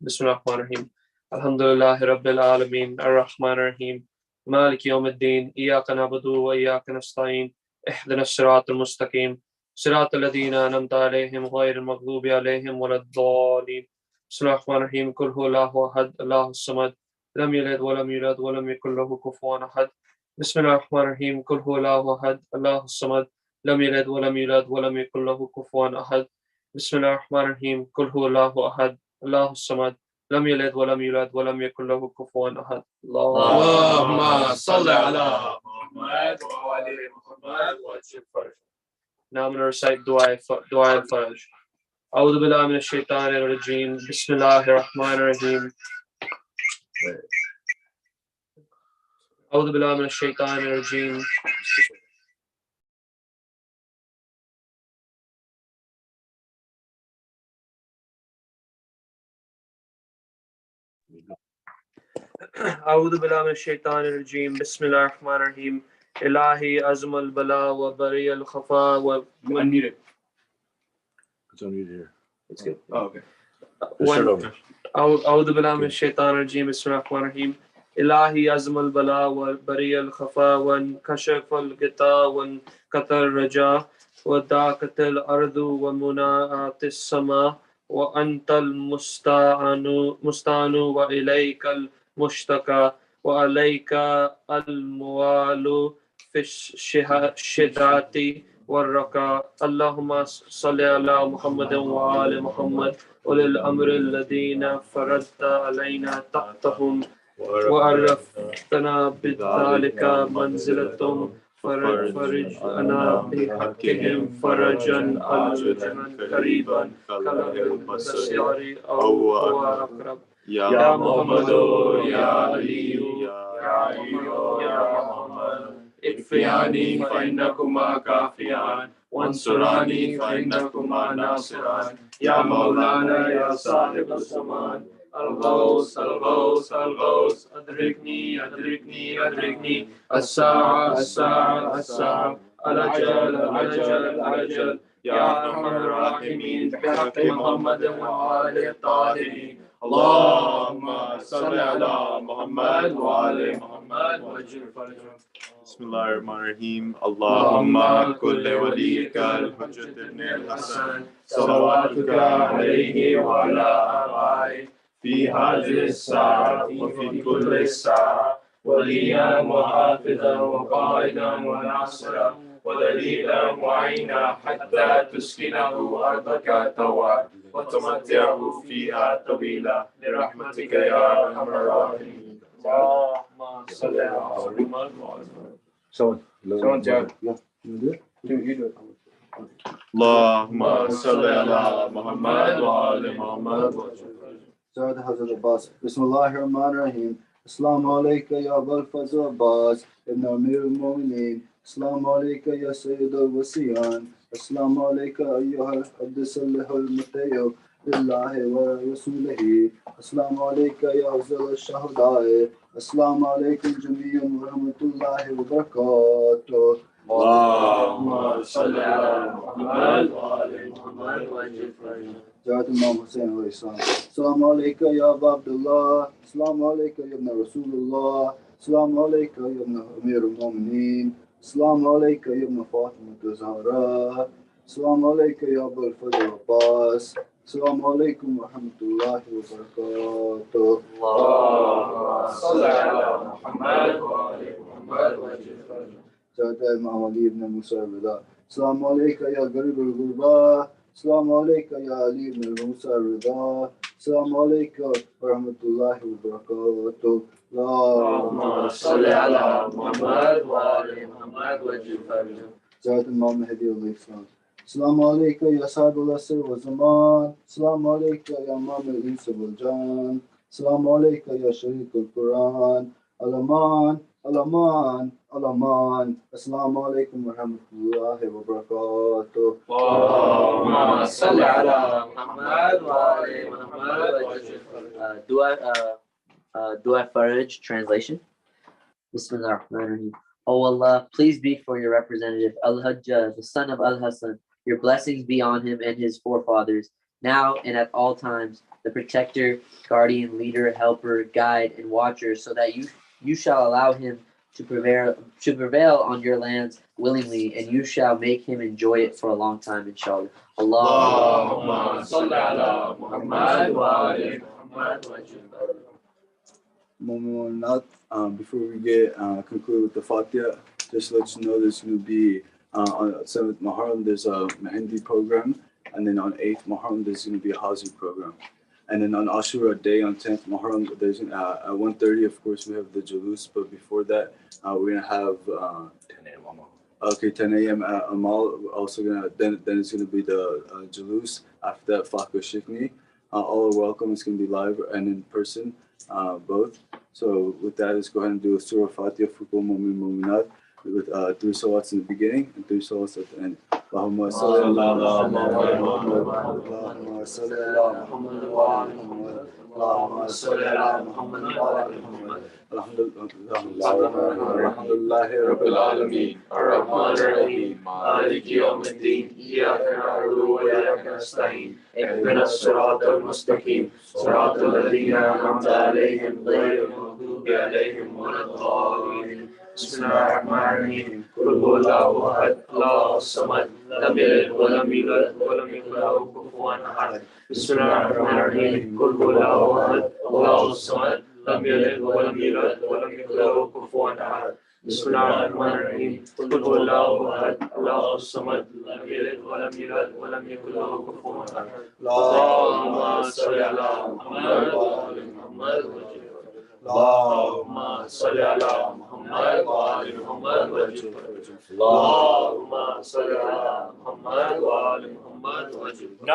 Bismillah ar-Rahman ar-Rahim. Alhamdulillahi Rabbil Alameen, ar-Rahman ar-Rahim. Malik Yawmiddin, Iyaka na'budu wa Iyaka nasta'in. Ihdina as-sirat al-mustaqim. Sirat alladhina an'amta alayhim ghayr al-maghdubi alayhim walad-dallin. Bismillah ar-Rahman ar-Rahim. Qul huwa Allahu ahad, Allahu as-samad. Lam yalid wa lam yulad wa lam yakul lahu kufuwan ahad. Bismillah ar-Rahman ar-Rahim. Qul huwa Allahu ahad, Allahu as-samad. Lam yalid wa lam yulad wa lam yakul lahu kufuwan ahad. Bismillah ar-Rahman ar-Rahim. Qul huwa Allahu ahad, Allahu as-samad. Lam yalid wa lam yulad wa lam yakul lahu kufuwan ahad. Allahumma salli ala Muhammad wa ali Muhammad wa ajil faraj. Now I'm going to recite Dua al-Faraj. A'udhu billahi minash shaitanir rajeem. Bismillahir Rahmanir Rahim. A'udhu billahi minash shaitanir rajeem. أعوذ بالله من الشيطان الرجيم بسم الله الرحمن الرحيم إلهي أزم البلاء وبري الخفاء Unmute it. It's unmuted here. It's good. Oh, okay. Start over. أعوذ بالله من الشيطان الرجيم بسم الله الرحمن الرحيم إلهي أزم البلاء وبري الخفاء وانكشف الغطاء وانكثر الرجاء وداكت الأرض ومناءت السماء وأنت المستعان وإليك المشتكى وعليك الموال في الشدات والركاء اللهم صل على محمد وآل محمد أولي الأمر الذين فرضت علينا تحتهم وعرفتنا بذلك منزلتهم فرج لنا بحقهم فرجا عاجلا قريبا كالبصير أو هو أقرب يا محمد يا علي يا علي يا محمد اكفياني فإنكما كافيان وانصراني فإنكما ناصران يا مولانا يا صاحب الزمان الغوث الغوث الغوث أدركني أدركني أدركني الساعة الساعة الساعة الأجل الأجل الأجل يا أرحم الراحمين بحق محمد وآله الطاهرين اللهم صل على محمد وآل محمد وأجل فرجهم بسم الله الرحمن الرحيم اللهم كل وليك الحجة بن الحسن صلواتك عليه وعلى آبائه في هذه الساعة وفي كل ساعة وليا وحافظا وقائدا وناصرا ودليلا وعينا حتى تسكنه أرضك طوعا وتمتعه فيها طويلا برحمتك يا أرحم الراحمين اللهم صل على محمد Someone, Jared. Yeah. You do it? اللهم صل على محمد وآل محمد Surah Hazrat Abbas. Bismillahir Rahmanir Rahim. Assalamu alayka ya Abul Fazl Abbas ibn Amir al-Mu'minin. Assalamu alayka ya Sayyid al-Wasiyan. Assalamu alayka ayyuha al-Abd Salih al-Mutayo. لله ورسوله السلام عليك يا أفضل الشهداء السلام عليكم جميعا ورحمة الله وبركاته اللهم صل على محمد وآل محمد وأجل فرجه. جاءت الإمام حسين عليه السلام السلام عليك يا أبا عبد الله السلام عليك يا ابن رسول الله السلام عليك يا ابن أمير المؤمنين السلام عليك يا ابن فاطمة الزهراء السلام عليك يا أبا الفضل عباس السلام عليكم ورحمة الله وبركاته اللهم صل على محمد وآل محمد وأجل فرجه. جاءت الإمام علي بن موسى الرضا السلام عليك يا قريب الغرباء السلام عليك يا علي بن موسى الرضا السلام عليك ورحمة الله وبركاته اللهم صل على محمد وآل محمد وأجل فرجه. جاءت الإمام مهدي عليه السلام السلام عليك يا صاحب العصر والزمان السلام عليك يا إمام الإنس والجان السلام عليك يا شريك القرآن الأمان الأمان الأمان السلام عليكم ورحمة الله وبركاته اللهم صل على محمد وآل محمد وأجل فرجه. Dua Faraj translation. Bismillah ar-Rahman ar-Rahim. O Allah, please be for your representative, Al-Hajjah, the son of Al-Hassan. Your blessings be on him and his forefathers, now and at all times, the protector, guardian, leader, helper, guide, and watcher, so that you shall allow him to prevail on your lands willingly, and you shall make him enjoy it for a long time, inshallah. اللهم صل على محمد وآل محمد وأجل فرجه. Not before we get conclude with the Fatiha, just to let you know there's going to be on 7th Muharram there's a Mehendi program, and then on 8th Muharram there's going to be a Hazi program, and then on Ashura day on 10th Muharram there's at 1:30 of course we have the Jalus, but before that we're going to have 10 a.m. Amal. Okay, 10 a.m. at Amal. Also gonna then it's gonna be the Jalus. After that, Fakwa Shikni. All are welcome. It's gonna be live and in person, both. So with that, let's go ahead and do a Surah Fatiha for Kul Mu'min Mu'minat with 3 salawats in the beginning and 3 salawats at the end. Allahumma salli ala Muhammad. Allahumma salli ala Muhammad wa ala Muhammad. Allahumma salli ala Muhammad wa ala Muhammad. Alhamdulillahi Rabbil Alameen. الرحمن الرحيم مالك يوم الدين إياك نعبد وإياك نستعين اهدنا الصراط المستقيم صراط الذين أنعمت عليهم غير المغضوب عليهم ولا الضالين. بسم الله الرحمن الرحيم قل هو الله أحد الله الصمد لم يلد ولم يولد ولم يكن له كفوا أحد. بسم الله الرحمن الرحيم قل هو الله أحد الله الصمد لم يلد ولم يولد ولم يكن له كفوا أحد. بسم الله الرحمن الرحيم قل هو الله أحد الله الصمد لم يلد ولم يولد ولم يكن له كفوا أحد. اللهم صل على محمد وآل محمد اللهم صل على محمد وآل محمد وأجل فرجه. اللهم صل على محمد وآل محمد وأجل فرجه.